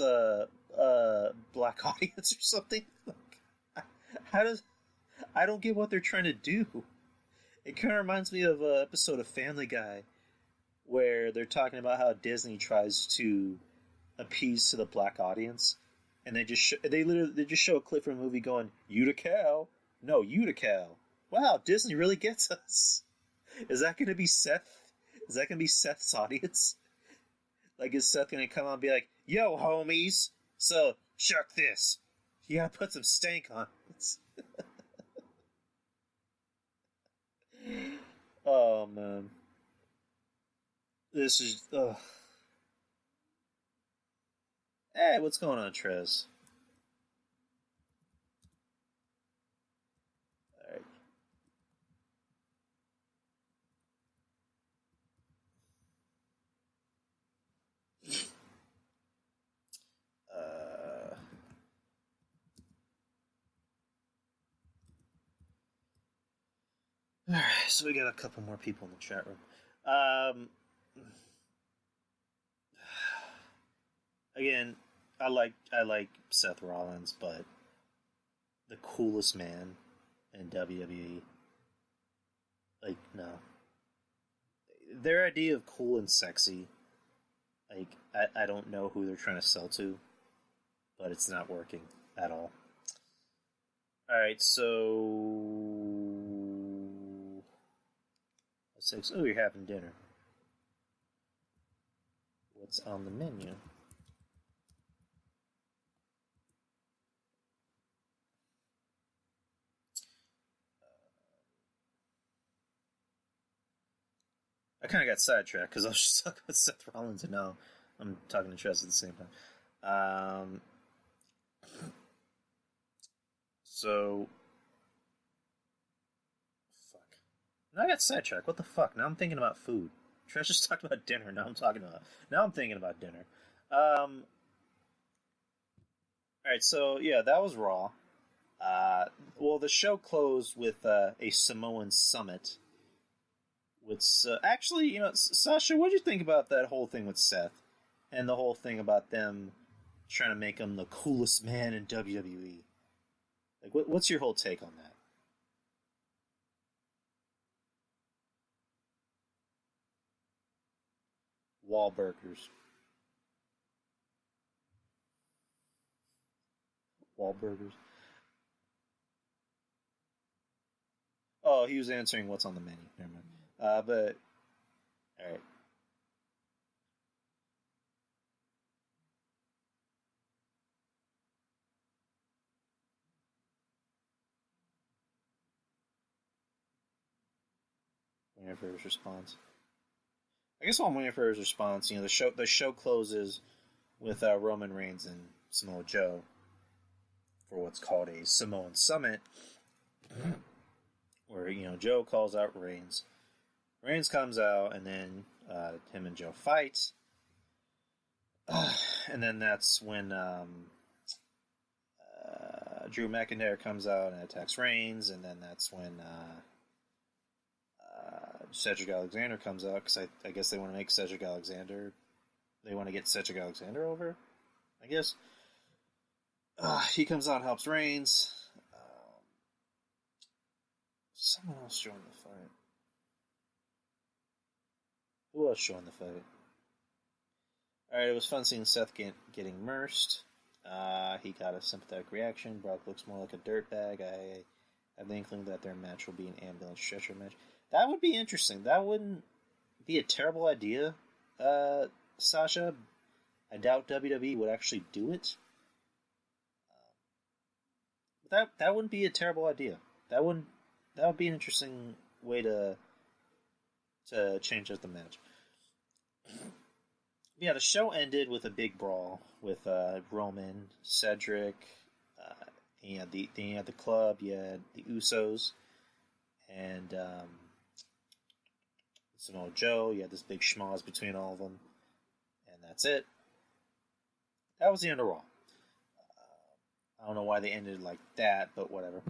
B: black audience or something? Like, how does... I don't get what they're trying to do. It kind of reminds me of an episode of Family Guy where they're talking about how Disney tries to appease to the black audience, and they just show a clip from a movie going, "You to KEWL? No, you to KEWL." Wow, Disney really gets us. Is that going to be Seth? Is that going to be Seth's audience? Like, is Seth going to come out and be like, "Yo, homies, so check this. You got to put some stank on it." Oh, man. This is... Ugh. Hey, what's going on, Trez? Alright. So we got a couple more people in the chat room. Again, I like Seth Rollins, but the coolest man in WWE, like, no. Their idea of cool and sexy, like, I don't know who they're trying to sell to, but it's not working at all. Alright, so... Oh, you're having dinner. What's on the menu? I kind of got sidetracked because I was just talking about Seth Rollins, and now I'm talking to Tress at the same time. So, fuck. Now I got sidetracked. What the fuck? Now I'm thinking about food. Tress just talked about dinner. Now I'm thinking about dinner. Alright, so yeah, that was Raw. Well, the show closed with a Samoan summit. Actually, you know, Sasha, what did you think about that whole thing with Seth? And the whole thing about them trying to make him the coolest man in WWE? Like, what's your whole take on that? Wahlburgers. Oh, he was answering what's on the menu. Never mind. But, alright. Waiting for his response. I guess while I'm waiting for his response, you know, the show closes with Roman Reigns and Samoa Joe for what's called a Samoan Summit, where, you know, Joe calls out Reigns. Reigns comes out, and then him and Joe fight. And then that's when Drew McIntyre comes out and attacks Reigns, and then that's when Cedric Alexander comes out, because I guess they want to make Cedric Alexander... They want to get Cedric Alexander over, I guess. He comes out and helps Reigns. Someone else joined the fight. Who else joined the fight? Alright, it was fun seeing Seth getting immersed. He got a sympathetic reaction. Brock looks more like a dirtbag. I have the inkling that their match will be an ambulance stretcher match. That would be interesting. That wouldn't be a terrible idea, Sasha. I doubt WWE would actually do it. But that wouldn't be a terrible idea. That would be an interesting way to change up the match. Yeah, the show ended with a big brawl with Roman, Cedric. You had the club. You had the Usos, and Samoa Joe. You had this big schmoz between all of them, and that's it. That was the end of Raw. I don't know why they ended like that, but whatever.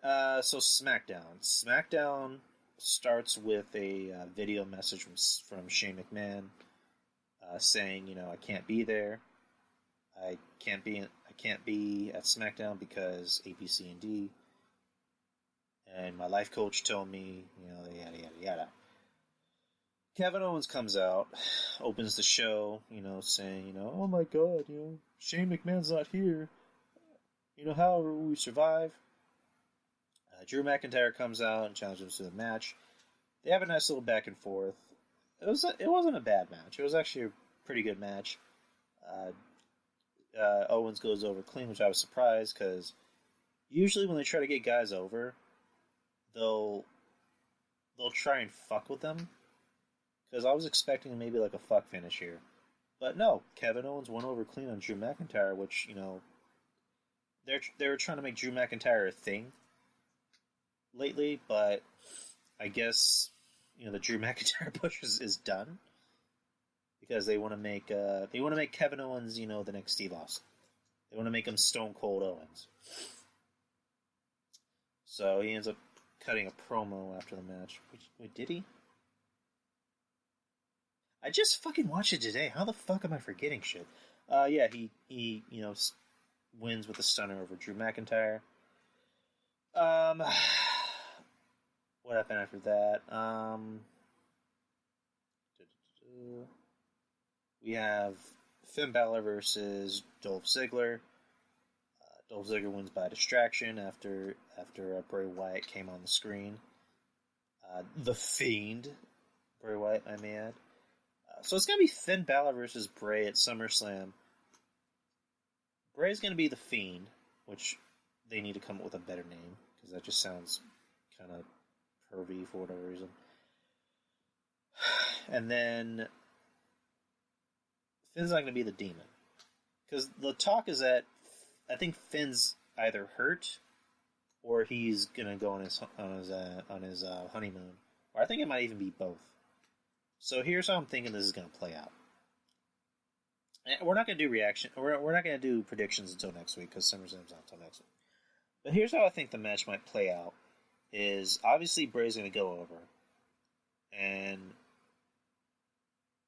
B: So SmackDown. SmackDown starts with a video message from Shane McMahon saying, you know, I can't be there. I can't be at SmackDown because A, B, C, and D. And my life coach told me, you know, yada yada yada. Kevin Owens comes out, opens the show, you know, saying, you know, oh my god, you know, Shane McMahon's not here. You know, how will we survive? Drew McIntyre comes out and challenges him to the match. They have a nice little back and forth. It wasn't a bad match. It was actually a pretty good match. Owens goes over clean, which I was surprised, because usually when they try to get guys over, they'll try and fuck with them. Because I was expecting maybe like a fuck finish here. But no, Kevin Owens went over clean on Drew McIntyre, which, you know, they were trying to make Drew McIntyre a thing lately, but I guess, you know, the Drew McIntyre push is done, because they want to make Kevin Owens, you know, the next Steve Austin. They want to make him Stone Cold Owens. So he ends up cutting a promo after the match. Wait, did he? I just fucking watched it today. How the fuck am I forgetting shit? Yeah, he wins with a stunner over Drew McIntyre. What happened after that? We have Finn Balor versus Dolph Ziggler. Dolph Ziggler wins by distraction after Bray Wyatt came on the screen. The Fiend, Bray Wyatt, I may add. So it's going to be Finn Balor versus Bray at SummerSlam. Bray's going to be the Fiend, which they need to come up with a better name, because that just sounds kind of pervy for whatever reason. And then Finn's not going to be the Demon. Because the talk is that I think Finn's either hurt or he's going to go on his honeymoon. Or I think it might even be both. So here's how I'm thinking this is going to play out. And we're not going to do reaction. We're not going to do predictions until next week because SummerSlam's not until next week. But here's how I think the match might play out. Is obviously Bray's going to go over, and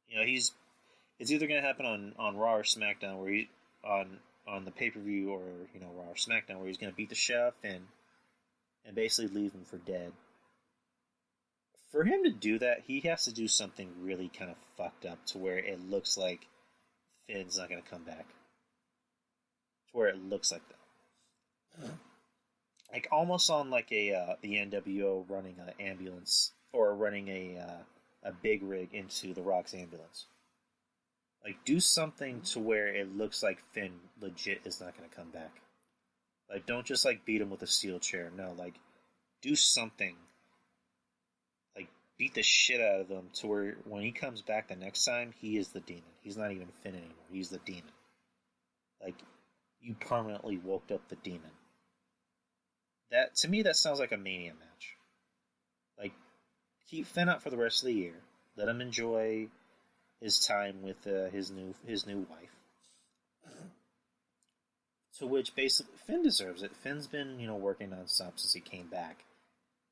B: it's either going to happen on Raw or SmackDown, where he on the pay-per-view, or Raw or SmackDown, where he's going to beat the shit out of Finn and basically leave him for dead. For him to do that, he has to do something really kind of fucked up to where it looks like Finn's not going to come back. To where it looks like that. Like almost on like the NWO running an ambulance or running a big rig into the Rock's ambulance. Like do something to where it looks like Finn legit is not going to come back. Like don't just like beat him with a steel chair. No, like do something. Like beat the shit out of him to where when he comes back the next time, he is the Demon. He's not even Finn anymore. He's the Demon. Like you permanently woke up the Demon. That to me, that sounds like a Mania match. Like, keep Finn up for the rest of the year. Let him enjoy his time with his new wife. To which basically Finn deserves it. Finn's been working nonstop since he came back,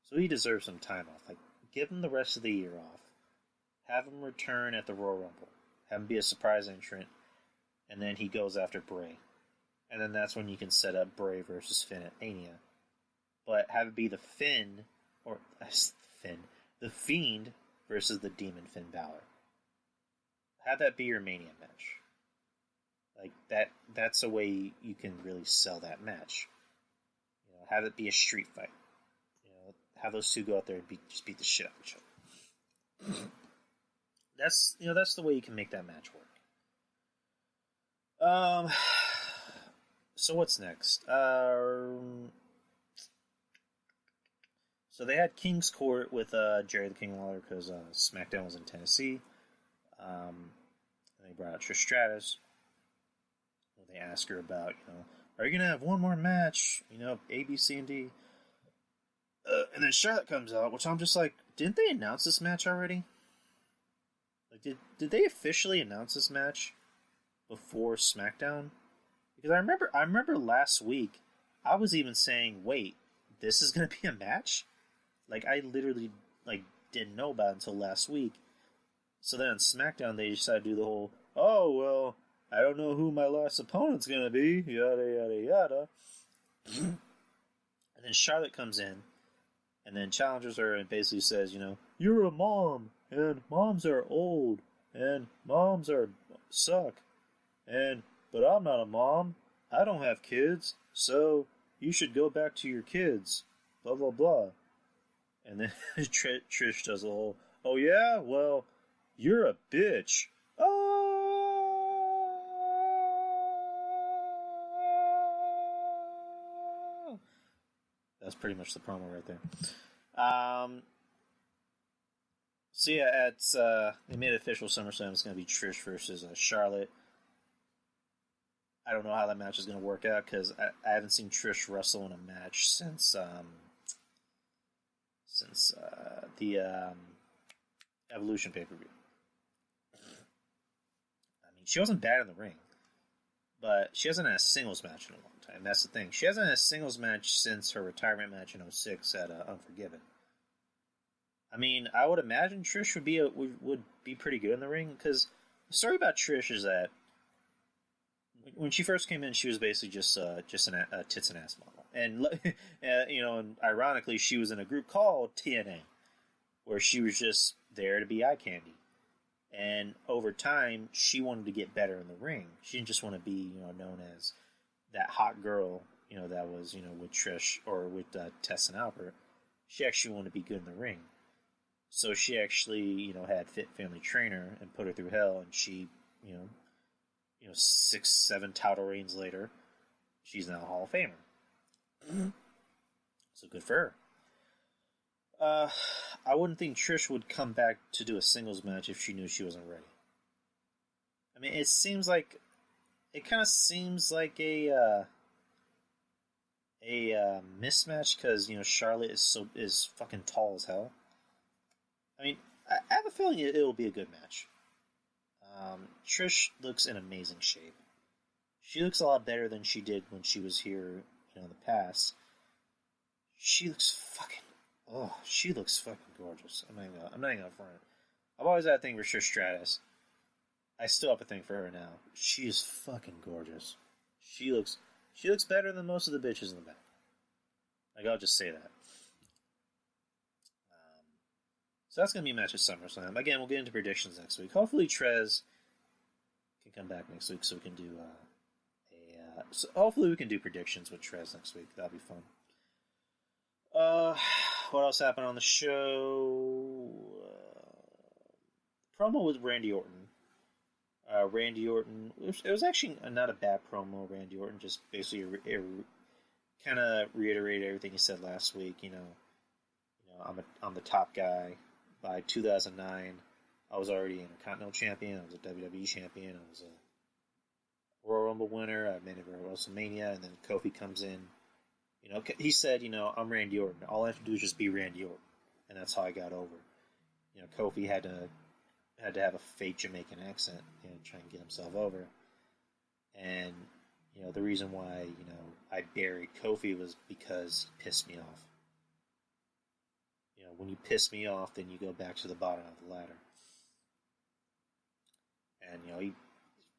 B: so he deserves some time off. Like, give him the rest of the year off. Have him return at the Royal Rumble. Have him be a surprise entrant, and then he goes after Bray, and then that's when you can set up Bray versus Finn at Mania. But have it be the Fiend versus the Demon Finn Balor. Have that be your Mania match. Like that's a way you can really sell that match. Have it be a street fight. Have those two go out there and just beat the shit out of each other. That's the way you can make that match work. So what's next? So they had King's Court with Jerry the King Lawler because SmackDown was in Tennessee. And they brought out Trish Stratus. They asked her about, are you going to have one more match? A, B, C, and D. And then Charlotte comes out, which I'm just like, didn't they announce this match already? Like, did they officially announce this match before SmackDown? Because I remember last week, I was even saying, wait, this is going to be a match? Like, I literally, didn't know about it until last week. So then on SmackDown, they decided to do the whole, oh, well, I don't know who my last opponent's going to be, yada, yada, yada. And then Charlotte comes in, and then challenges her and basically says, you're a mom, and moms are old, and moms suck, but I'm not a mom, I don't have kids, so you should go back to your kids, blah, blah, blah. And then Trish does the whole, oh yeah? Well, you're a bitch. Oh! That's pretty much the promo right there. So yeah, they made it official SummerSlam. It's going to be Trish versus Charlotte. I don't know how that match is going to work out because I haven't seen Trish wrestle in a match since the Evolution pay-per-view. I mean, she wasn't bad in the ring, But she hasn't had a singles match in a long time. That's the thing. She hasn't had a singles match since her retirement match in 06 at Unforgiven. I mean, I would imagine Trish would be pretty good in the ring, because the story about Trish is that when she first came in, she was basically just a tits and ass model, and and ironically, she was in a group called TNA, where she was just there to be eye candy. And over time, she wanted to get better in the ring. She didn't just want to be known as that hot girl that was with Trish or with Tess and Albert. She actually wanted to be good in the ring. So she actually, had Fit Family Trainer and put her through hell, and she, 6-7 title reigns later, she's now a Hall of Famer. So good for her. I wouldn't think Trish would come back to do a singles match if she knew she wasn't ready. I mean, it kind of seems like a mismatch, because Charlotte is fucking tall as hell. I mean, I have a feeling it'll be a good match. Trish looks in amazing shape. She looks a lot better than she did when she was here, in the past. She looks fucking gorgeous. I'm not even gonna front. I've always had a thing for Trish Stratus. I still have a thing for her now. She is fucking gorgeous. She looks better than most of the bitches in the back. Like, I'll just say that. So that's going to be a match at SummerSlam. Again, we'll get into predictions next week. Hopefully Trez can come back next week so we can do hopefully we can do predictions with Trez next week. That'll be fun. What else happened on the show? Promo with Randy Orton. Randy Orton, it was actually not a bad promo. Randy Orton just basically kind of reiterated everything he said last week. I'm the top guy. By 2009, I was already an Intercontinental Champion. I was a WWE Champion. I was a Royal Rumble winner. I made it for WrestleMania, and then Kofi comes in. He said, I'm Randy Orton. All I have to do is just be Randy Orton, and that's how I got over. Kofi had to have a fake Jamaican accent, try and get himself over. And the reason why I buried Kofi was because he pissed me off. When you piss me off, then you go back to the bottom of the ladder. And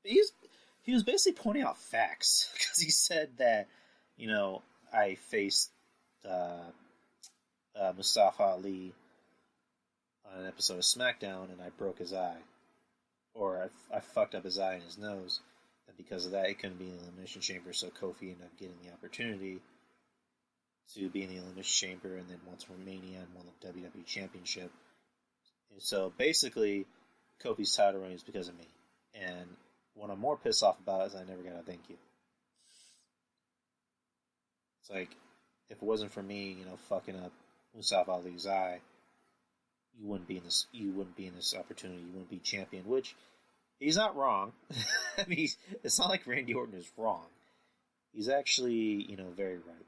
B: he was basically pointing out facts, because he said that I faced Mustafa Ali on an episode of SmackDown, and I broke his eye, or I fucked up his eye and his nose, and because of that, it couldn't be in the Elimination Chamber. So Kofi ended up getting the opportunity to be in the Elimination Chamber, and then once from Mania and won the WWE Championship. And so basically, Kofi's title reign is because of me. And what I'm more pissed off about is I never got a thank you. It's like, if it wasn't for me, fucking up Mustafa Ali's eye, you wouldn't be in this opportunity. You wouldn't be champion, which he's not wrong. I mean, it's not like Randy Orton is wrong. He's actually, very right.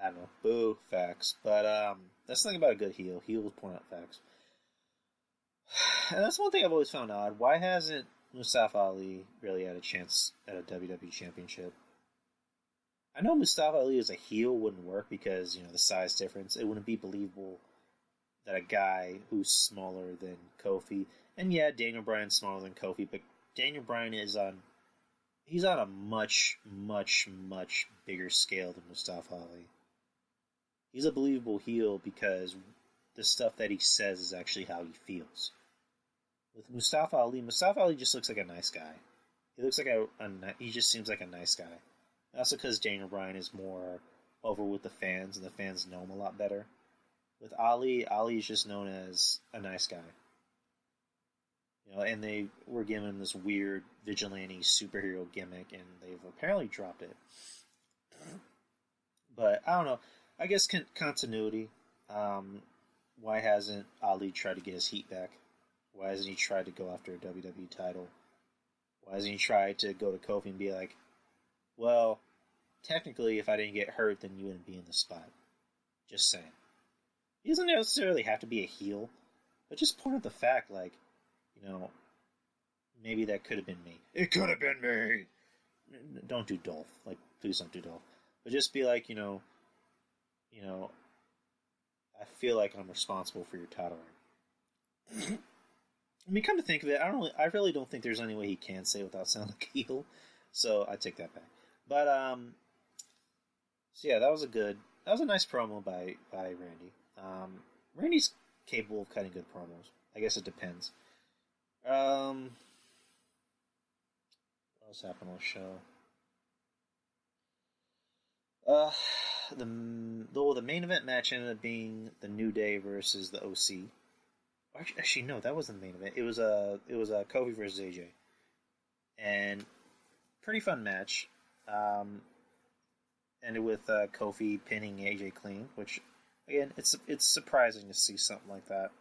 B: I don't know, boo, facts. But that's the thing about a good heel. Heels point out facts. And that's one thing I've always found odd. Why hasn't Mustafa Ali really had a chance at a WWE Championship? I know Mustafa Ali as a heel wouldn't work because, the size difference. It wouldn't be believable that a guy who's smaller than Kofi, and yeah, Daniel Bryan's smaller than Kofi, but Daniel Bryan he's on a much, much, much bigger scale than Mustafa Ali. He's a believable heel because the stuff that he says is actually how he feels. With Mustafa Ali just looks like a nice guy. He looks like he just seems like a nice guy. Also because Daniel Bryan is more over with the fans, and the fans know him a lot better. With Ali is just known as a nice guy. And they were given this weird vigilante superhero gimmick, and they've apparently dropped it. But, I don't know. I guess continuity. Why hasn't Ali tried to get his heat back? Why hasn't he tried to go after a WWE title? Why hasn't he tried to go to Kofi and be like, well, technically, if I didn't get hurt, then you wouldn't be in the spot. Just saying. He doesn't necessarily have to be a heel, but just point out the fact, like, maybe that could have been me. It could have been me. Don't do Dolph. Like, please don't do Dolph. But just be like, I feel like I'm responsible for your tattling. I mean, come to think of it, I really don't think there's any way he can say it without sounding like a heel. So I take that back. But so yeah, that was a nice promo by Randy. Randy's capable of cutting good promos. I guess it depends. What else happened on the show? The main event match ended up being the New Day versus the OC. Actually, no, that wasn't the main event. It was Kofi versus AJ, and pretty fun match. Ended with Kofi pinning AJ clean, which again, it's surprising to see something like that.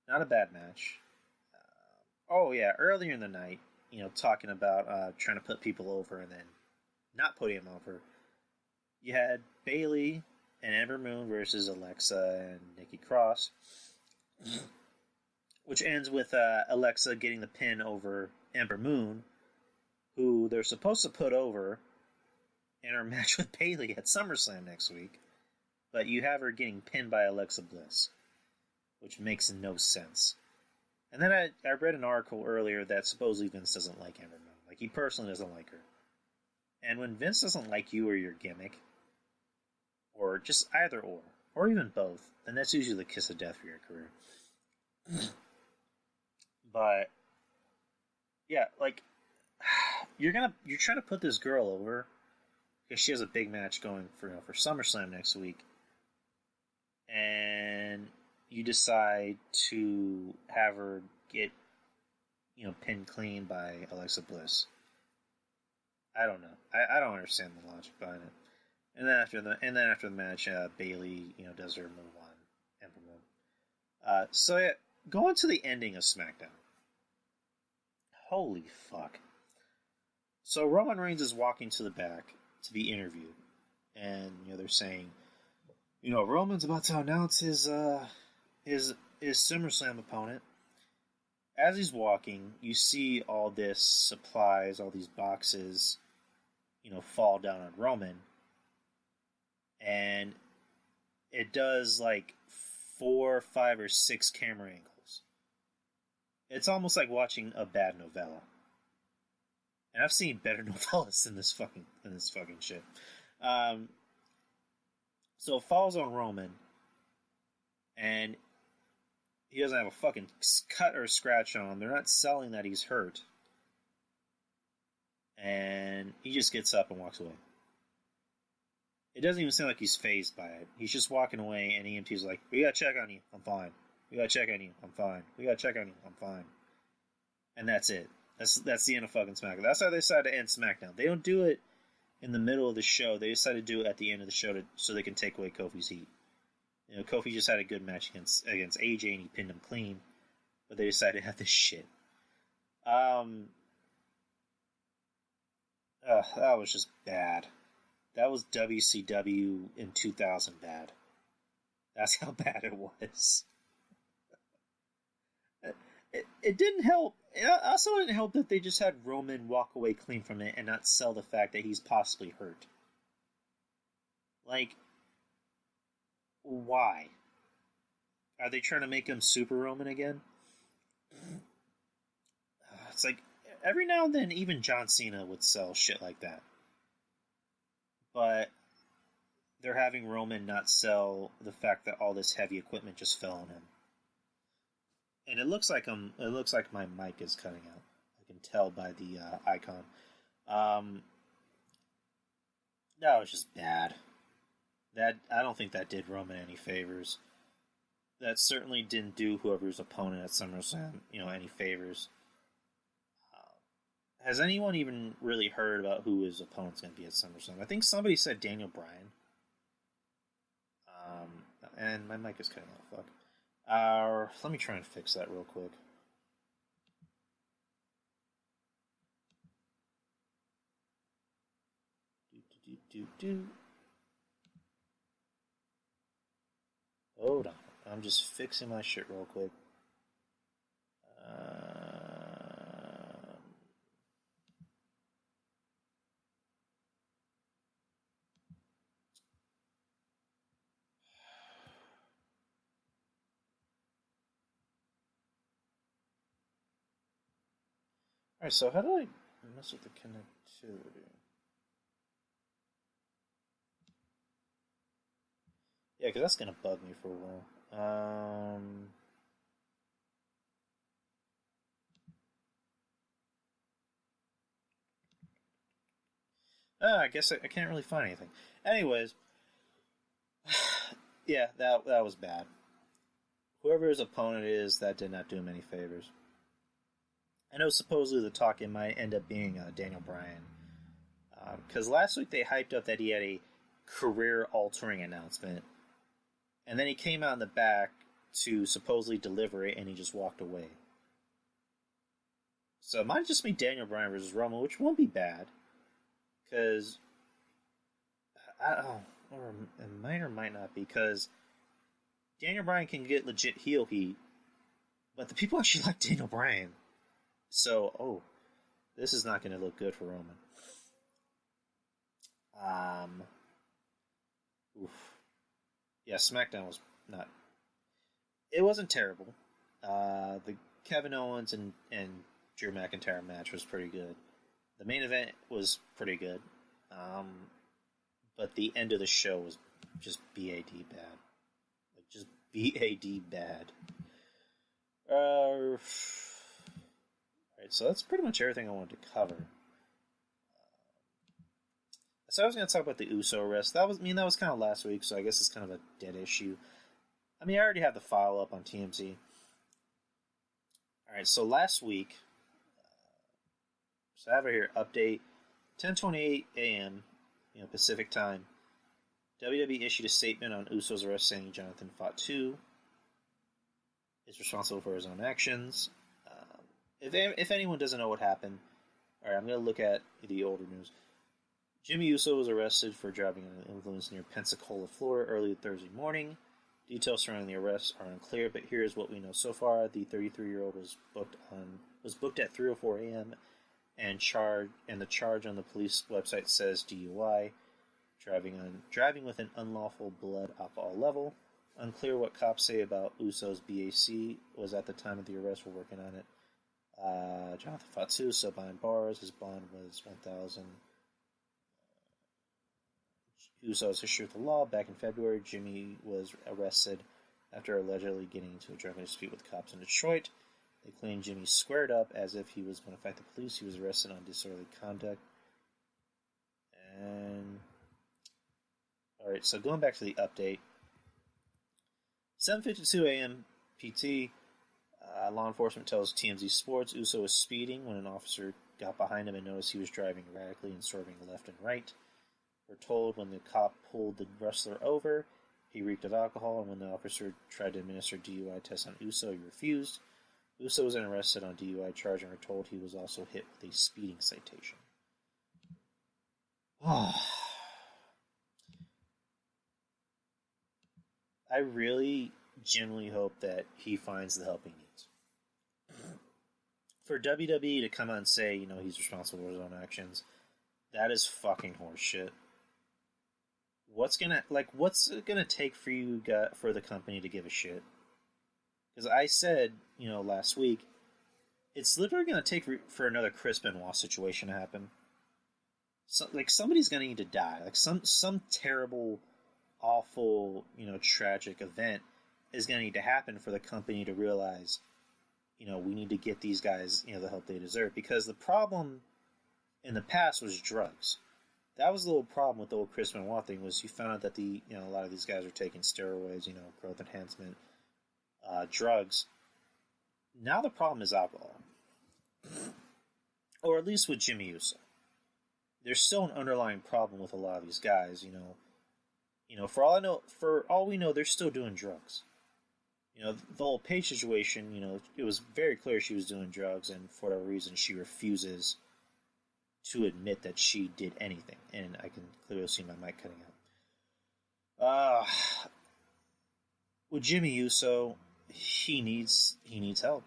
B: Not a bad match. Earlier in the night, talking about trying to put people over and then not putting them over. You had Bayley and Ember Moon versus Alexa and Nikki Cross, which ends with Alexa getting the pin over Ember Moon, who they're supposed to put over in her match with Bayley at SummerSlam next week, but you have her getting pinned by Alexa Bliss, which makes no sense. And then I read an article earlier that supposedly Vince doesn't like Ember Moon. Like, he personally doesn't like her. And when Vince doesn't like you or your gimmick, or just either or even both, then that's usually the kiss of death for your career. But yeah, like, you're trying to put this girl over because she has a big match going for SummerSlam next week, and you decide to have her get pinned clean by Alexa Bliss. I don't know. I don't understand the logic behind it. And then after the match, Bayley does her move on Ember Moon. So yeah, going to the ending of SmackDown. Holy fuck! So Roman Reigns is walking to the back to be interviewed, and they're saying, Roman's about to announce his SummerSlam opponent. As he's walking, you see all this supplies, all these boxes, fall down on Roman. And it does like 4, 5, or 6 camera angles. It's almost like watching a bad novella. And I've seen better novellas than this fucking shit. So it falls on Roman, and he doesn't have a fucking cut or scratch on him. They're not selling that he's hurt. And he just gets up and walks away. It doesn't even seem like he's fazed by it. He's just walking away, and EMT's like, "We gotta check on you. I'm fine. We gotta check on you. I'm fine. We gotta check on you. I'm fine." And that's it. That's the end of fucking SmackDown. That's how they decided to end SmackDown. They don't do it in the middle of the show. They decided to do it at the end of the show so they can take away Kofi's heat. Kofi just had a good match against AJ, and he pinned him clean. But they decided to have this shit. That was just bad. That was WCW in 2000 bad. That's how bad it was. It didn't help. It also didn't help that they just had Roman walk away clean from it and not sell the fact that he's possibly hurt. Like, why? Are they trying to make him Super Roman again? It's like, every now and then, even John Cena would sell shit like that. But they're having Roman not sell the fact that all this heavy equipment just fell on him. And it looks like my mic is cutting out. I can tell by the icon. That was just bad. I don't think that did Roman any favors. That certainly didn't do whoever's opponent at SummerSlam, any favors. Has anyone even really heard about who his opponent's going to be at SummerSlam? I think somebody said Daniel Bryan. And my mic is cutting off. Fuck. Let me try and fix that real quick. Hold on. I'm just fixing my shit real quick. Alright, so how do I mess with the connectivity? Yeah, because that's going to bug me for a while. I guess I can't really find anything. Anyways, yeah, that was bad. Whoever his opponent is, that did not do him any favors. I know supposedly the talk it might end up being Daniel Bryan. Because last week they hyped up that he had a career-altering announcement. And then he came out in the back to supposedly deliver it, and he just walked away. So it might just be Daniel Bryan versus Roman, which won't be bad. Because, I don't know, or it might or might not be, because Daniel Bryan can get legit heel heat, but the people actually like Daniel Bryan. So, this is not going to look good for Roman. Yeah, SmackDown was not... It wasn't terrible. The Kevin Owens and Drew McIntyre match was pretty good. The main event was pretty good. But the end of the show was just BAD bad. Like, just BAD bad. Alright, so that's pretty much everything I wanted to cover. So I was going to talk about the Uso arrest. That was kind of last week, so I guess it's kind of a dead issue. I mean, I already have the file up on TMZ. Alright, so last week, so I have it here, update, 10:28 a.m., Pacific time. WWE issued a statement on Uso's arrest saying Jonathan Fatu is responsible for his own actions. If anyone doesn't know what happened, alright, I'm going to look at the older news. Jimmy Uso was arrested for driving under the influence near Pensacola, Florida, early Thursday morning. Details surrounding the arrest are unclear, but here's what we know so far. The 33-year-old was booked at 3:04 a.m. and the charge on the police website says DUI, driving with an unlawful blood alcohol level. Unclear what cops say about Uso's BAC was at the time of the arrest. We're working on it. Jonathan Fatu, so behind bars. His bond was $1,000. Uso's history with the law. Back in February, Jimmy was arrested after allegedly getting into a drunken dispute with cops in Detroit. They claimed Jimmy squared up as if he was going to fight the police. He was arrested on disorderly conduct. And alright, so going back to the update. 7:52 a.m. PT. Law enforcement tells TMZ Sports Uso was speeding when an officer got behind him and noticed he was driving erratically and swerving left and right. We're told when the cop pulled the wrestler over, he reeked of alcohol, and when the officer tried to administer a DUI test on Uso, he refused. Uso was then arrested on DUI charge, and we're told he was also hit with a speeding citation. I really genuinely hope that he finds the help he needs. For WWE to come out and say, he's responsible for his own actions, that is fucking horseshit. What's it gonna take for for the company to give a shit? Because I said, last week, it's literally gonna take for another Chris Benoit situation to happen. So, somebody's gonna need to die. Some terrible, awful, tragic event is gonna need to happen for the company to realize, we need to get these guys, the help they deserve. Because the problem in the past was drugs. That was the little problem with the old Chris Benoit thing, was you found out that a lot of these guys were taking steroids, growth enhancement, drugs. Now the problem is alcohol. Or at least with Jimmy Uso. There's still an underlying problem with a lot of these guys, for all we know, they're still doing drugs. The whole Paige situation, it was very clear she was doing drugs, and for whatever reason, she refuses to admit that she did anything. And I can clearly see my mic cutting out. With Jimmy Uso, he needs help.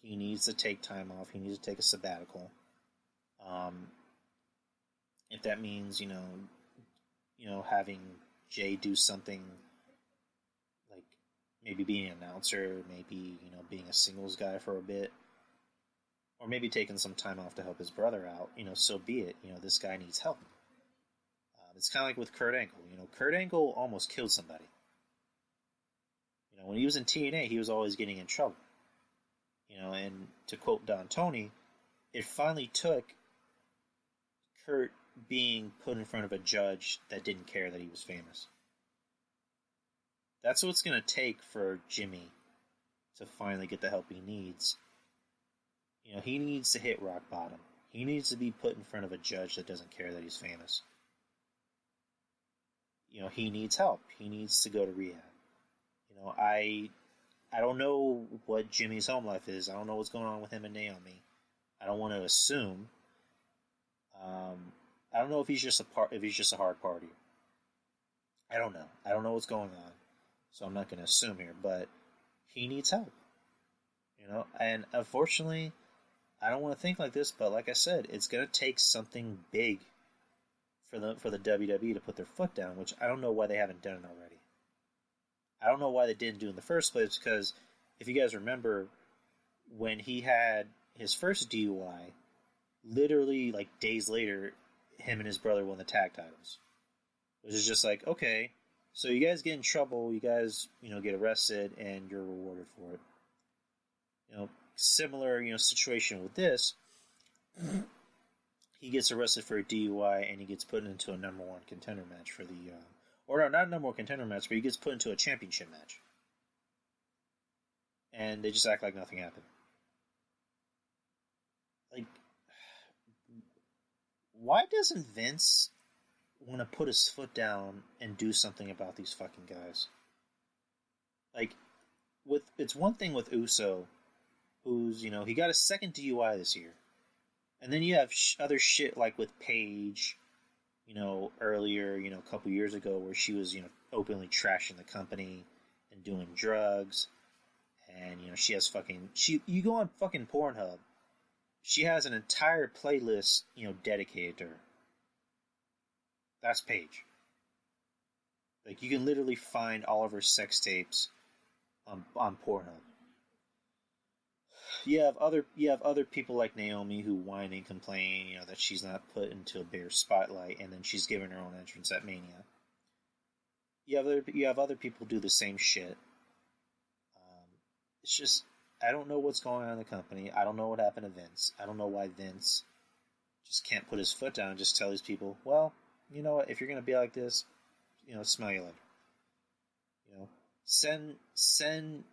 B: He needs to take time off. He needs to take a sabbatical. If that means, having Jay do something like maybe being an announcer, maybe, being a singles guy for a bit. or maybe taking some time off to help his brother out, so be it. This guy needs help. It's kind of like with Kurt Angle. Kurt Angle almost killed somebody. When he was in TNA, he was always getting in trouble. And to quote Don Tony, it finally took Kurt being put in front of a judge that didn't care that he was famous. That's what it's going to take for Jimmy to finally get the help he needs. He needs to hit rock bottom. He needs to be put in front of a judge that doesn't care that he's famous. He needs help. He needs to go to rehab. I don't know what Jimmy's home life is. I don't know what's going on with him and Naomi. I don't want to assume. I don't know if he's just a hard party. I don't know. I don't know what's going on, so I'm not going to assume here. But he needs help. And unfortunately, I don't want to think like this, but like I said, it's going to take something big for the WWE to put their foot down, which I don't know why they haven't done it already. I don't know why they didn't do it in the first place, because if you guys remember, when he had his first DUI, literally like days later, him and his brother won the tag titles. Which is just like, okay, so you guys get in trouble, you guys, get arrested, and you're rewarded for it. Similar, situation with this. He gets arrested for a DUI, and he gets put into a number one contender match for the... or no, not a number one contender match, but he gets put into a championship match. And they just act like nothing happened. Like, why doesn't Vince want to put his foot down and do something about these fucking guys? Like, it's one thing with Uso, who's, he got a second DUI this year. And then you have other shit like with Paige, earlier, a couple years ago, where she was, openly trashing the company and doing drugs. And, she has you go on fucking Pornhub, she has an entire playlist, dedicated to her. That's Paige. Like, you can literally find all of her sex tapes on Pornhub. You have other people like Naomi who whine and complain, that she's not put into a bigger spotlight, and then she's given her own entrance at Mania. You have other people do the same shit. It's just, I don't know what's going on in the company. I don't know what happened to Vince. I don't know why Vince just can't put his foot down and just tell these people, well, you know what, if you're going to be like this, smell you later. Send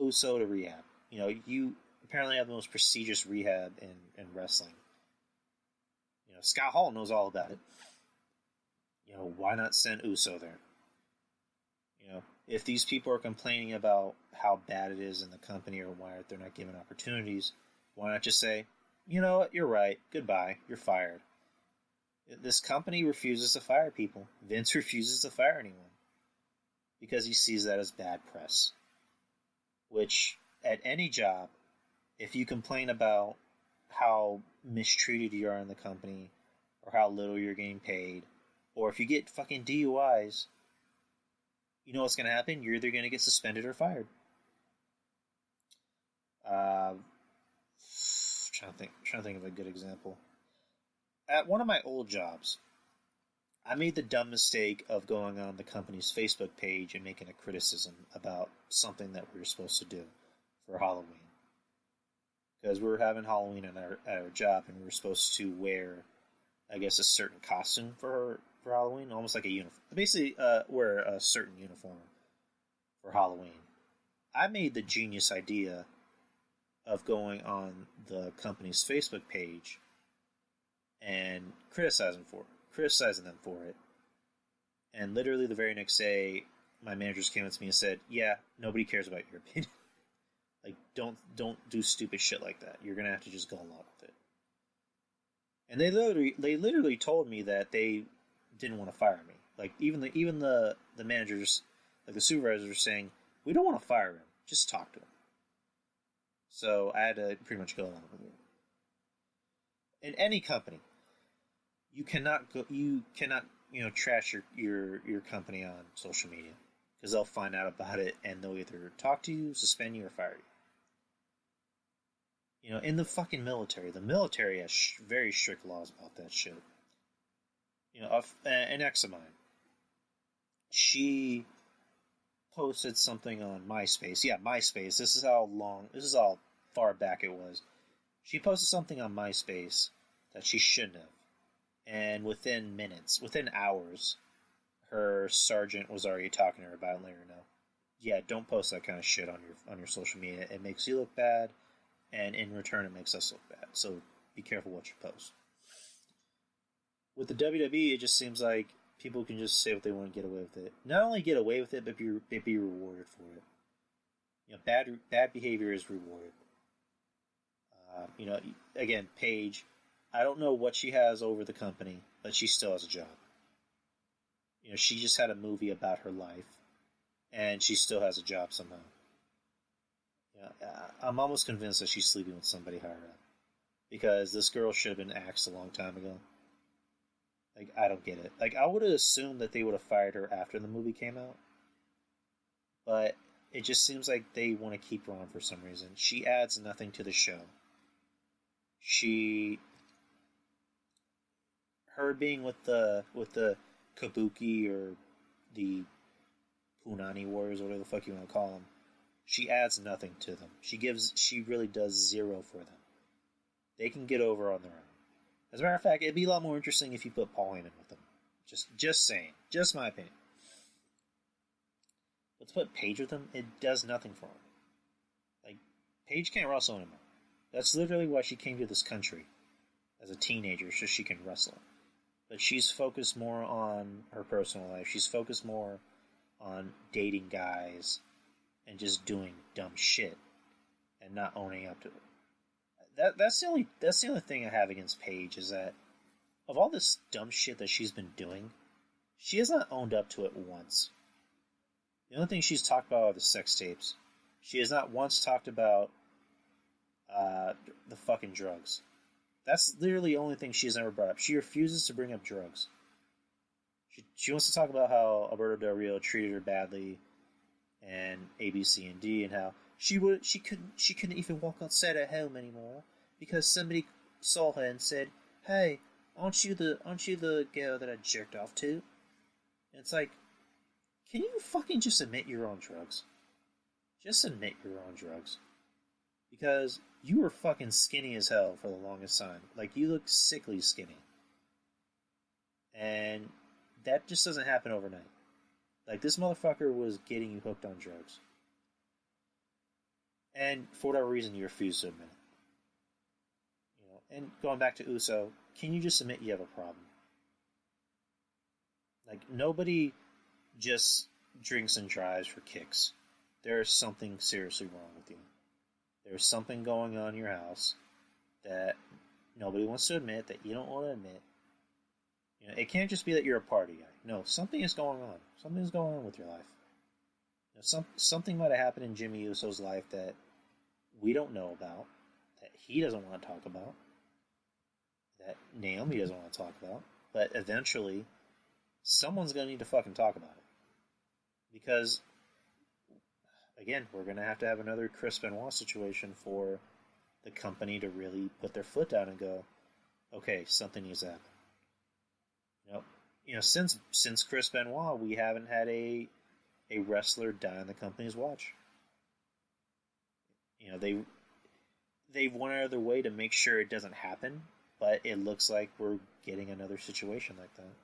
B: Uso to rehab. You apparently have the most prestigious rehab in wrestling. Scott Hall knows all about it. Why not send Uso there? If these people are complaining about how bad it is in the company or why they're not given opportunities, why not just say, you know what, you're right, goodbye, you're fired. This company refuses to fire people. Vince refuses to fire anyone because he sees that as bad press. Which, at any job, if you complain about how mistreated you are in the company, or how little you're getting paid, or if you get fucking DUIs, you know what's going to happen? You're either going to get suspended or fired. Trying to think of a good example. At one of my old jobs, I made the dumb mistake of going on the company's Facebook page and making a criticism about something that we were supposed to do for Halloween. Because we were having Halloween at our job, and we were supposed to wear, I guess, a certain costume for Halloween, almost like a uniform. Basically, wear a certain uniform for Halloween. I made the genius idea of going on the company's Facebook page and criticizing them for it. And literally the very next day, my managers came up to me and said, "Yeah, nobody cares about your opinion. Like, don't do stupid shit like that. You're gonna have to just go along with it." And they literally told me that they didn't want to fire me. Like, even the managers, like the supervisors, were saying, "We don't want to fire him. Just talk to him." So I had to pretty much go along with it. In any company, you cannot trash your company on social media, because they'll find out about it and they'll either talk to you, suspend you, or fire you. You know, in the fucking military. The military has very strict laws about that shit. You know, an ex of mine, she posted something on MySpace. Yeah, MySpace. This is how far back it was. She posted something on MySpace that she shouldn't have. And within minutes, within hours, her sergeant was already talking to her about it, letting her know, yeah, don't post that kind of shit on your social media. It makes you look bad, and in return, it makes us look bad. So be careful what you post. With the WWE, it just seems like people can just say what they want to get away with it. Not only get away with it, but be rewarded for it. You know, bad behavior is rewarded. You know, again, Paige, I don't know what she has over the company, but she still has a job. You know, she just had a movie about her life, and she still has a job somehow. You know, I'm almost convinced that she's sleeping with somebody higher up, because this girl should have been axed a long time ago. Like, I don't get it. Like, I would have assumed that they would have fired her after the movie came out, but it just seems like they want to keep her on for some reason. She adds nothing to the show. Her being with the Kabuki or the Punani Warriors, whatever the fuck you want to call them, she adds nothing to them. She really does zero for them. They can get over on their own. As a matter of fact, it'd be a lot more interesting if you put Paul Heyman with them. Just saying. Just my opinion. But to put Paige with them, it does nothing for him. Like, Paige can't wrestle anymore. That's literally why she came to this country as a teenager, so she can wrestle. But she's focused more on her personal life. She's focused more on dating guys and just doing dumb shit and not owning up to it. That's the only thing I have against Paige, is that of all this dumb shit that she's been doing, she has not owned up to it once. The only thing she's talked about are the sex tapes. She has not once talked about the fucking drugs. That's literally the only thing she's ever brought up. She refuses to bring up drugs. She wants to talk about how Alberto Del Rio treated her badly, and A, B, C, and D, and how she couldn't even walk outside her home anymore because somebody saw her and said, "Hey, aren't you the girl that I jerked off to?" And it's like, can you fucking just admit you're on drugs? Just admit you're on drugs. Because you were fucking skinny as hell for the longest time. Like, you look sickly skinny. And that just doesn't happen overnight. Like, this motherfucker was getting you hooked on drugs. And for whatever reason, you refuse to admit it. You know, and going back to Uso, can you just admit you have a problem? Like, nobody just drinks and drives for kicks. There's something seriously wrong with you. There's something going on in your house that nobody wants to admit, that you don't want to admit. You know, it can't just be that you're a party guy. No, something is going on. Something's going on with your life. You know, something might have happened in Jimmy Uso's life that we don't know about, that he doesn't want to talk about, that Naomi doesn't want to talk about. But eventually, someone's going to need to fucking talk about it. Because, again, we're going to have another Chris Benoit situation for the company to really put their foot down and go, okay, something needs to happen. You know, since Chris Benoit, we haven't had a wrestler die on the company's watch. You know, they've went out of their way to make sure it doesn't happen, but it looks like we're getting another situation like that.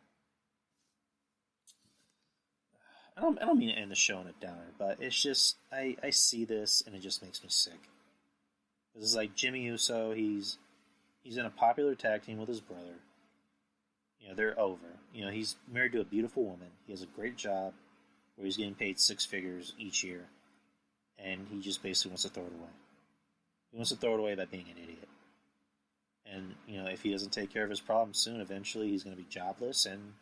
B: I don't mean to end the show on a downer, but it's just, I see this and it just makes me sick. This is like Jimmy Uso, he's in a popular tag team with his brother. You know, they're over. You know, he's married to a beautiful woman. He has a great job where he's getting paid 6 figures each year. And he just basically wants to throw it away. He wants to throw it away by being an idiot. And, you know, if he doesn't take care of his problems soon, eventually he's going to be jobless and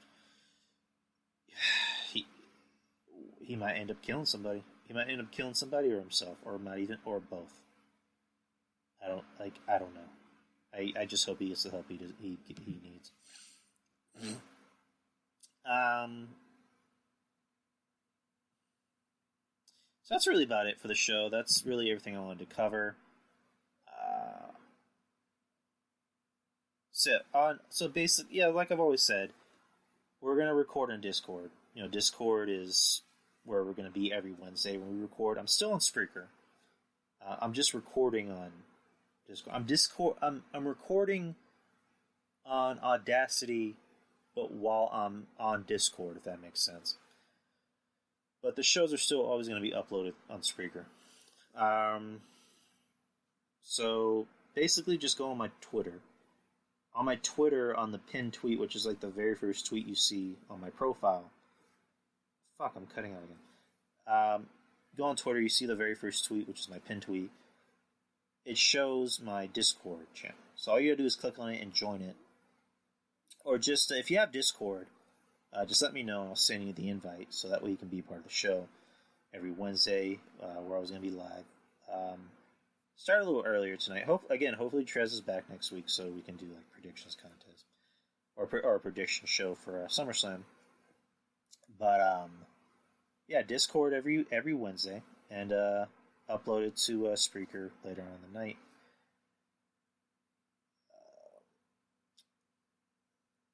B: he might end up killing somebody. He might end up killing somebody or himself, or both. I don't know. I just hope he gets the help he needs. So that's really about it for the show. That's really everything I wanted to cover. So basically, like I've always said, we're gonna record on Discord. Discord is where we're gonna be every Wednesday when we record. I'm still on Spreaker. I'm just recording on Discord. I'm recording on Audacity, but while I'm on Discord, if that makes sense. But the shows are still always going to be uploaded on Spreaker. So basically, just go on my Twitter. On my Twitter, on the pinned tweet, which is like the very first tweet you see on my profile. Fuck, I'm cutting out again. Go on Twitter, you see the very first tweet, which is my pinned tweet. It shows my Discord channel. So all you gotta do is click on it and join it. Or just, if you have Discord, just let me know and I'll send you the invite so that way you can be part of the show every Wednesday where I was going to be live. Start a little earlier tonight. Hopefully Trez is back next week so we can do like predictions contest or a prediction show for SummerSlam. But Discord every Wednesday and upload it to Spreaker later on in the night.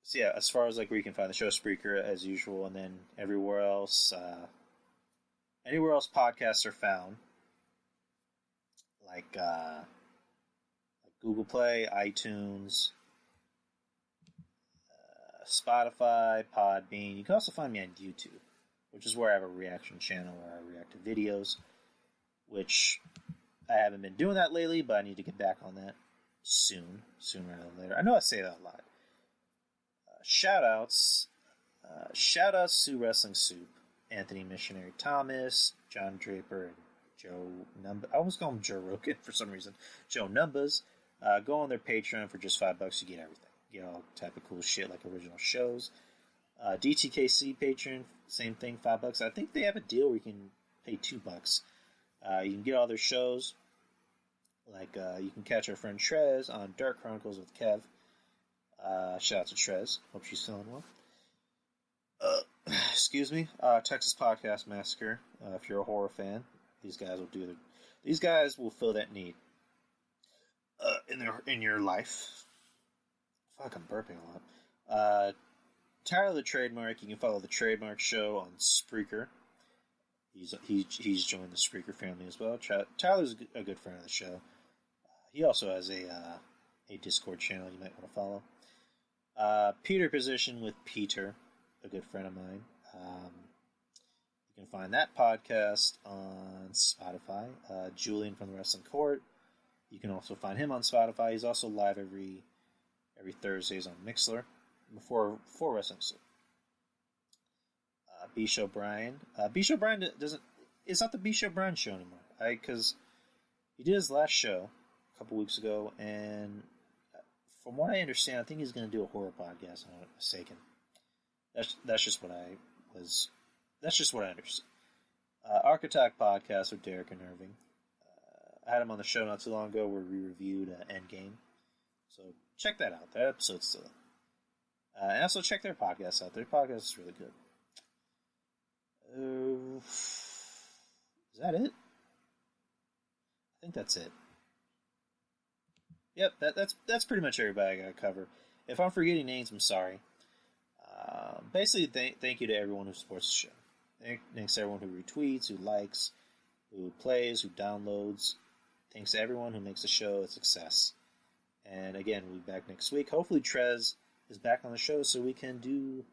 B: So as far as like where you can find the show, Spreaker as usual, and then everywhere else, anywhere else podcasts are found, like Google Play, iTunes, Spotify, Podbean. You can also find me on YouTube, which is where I have a reaction channel where I react to videos, which I haven't been doing that lately, but I need to get back on that sooner rather than later. I know I say that a lot. Shoutouts to Wrestling Soup, Anthony Missionary Thomas, John Draper, and Joe Numbers. I almost call him Joe Rogan for some reason. Joe Numbers. Go on their Patreon for just $5. You get everything. You get all type of cool shit like original shows. DTKC Patreon, same thing, $5. I think they have a deal where you can pay $2. You can get all their shows. Like you can catch our friend Trez on Dark Chronicles with Kev. Shout out to Trez. Hope she's feeling well. Excuse me. Texas Podcast Massacre. If you're a horror fan, these guys will fill that need in your life. Fuck, I'm burping a lot. Tyler the Trademark. You can follow the Trademark Show on Spreaker. He's joined the Spreaker family as well. Tyler's a good friend of the show. He also has a Discord channel you might want to follow. Peter Position with Peter, a good friend of mine. You can find that podcast on Spotify. Julian from the Wrestling Court. You can also find him on Spotify. He's also live every Thursdays on Mixler before Wrestling Soup. B-Show Brian. B-Show Brian doesn't. It's not the B-Show Brian show anymore. Because he did his last show a couple weeks ago, and from what I understand, I think he's going to do a horror podcast. If I'm not mistaken. That's just what I understand. Architect Podcast with Derek and Irving. I had him on the show not too long ago where we reviewed Endgame. So check that out. That episode's still up. And also check their podcast out. Their podcast is really good. Is that it? I think that's it. Yep, that's pretty much everybody I got to cover. If I'm forgetting names, I'm sorry. Basically, thank you to everyone who supports the show. Thanks to everyone who retweets, who likes, who plays, who downloads. Thanks to everyone who makes the show a success. And again, we'll be back next week. Hopefully Trez is back on the show so we can do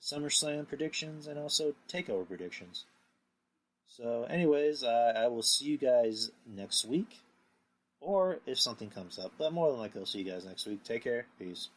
B: SummerSlam predictions and also TakeOver predictions. So anyways, I will see you guys next week. Or if something comes up. But more than likely, I'll see you guys next week. Take care. Peace.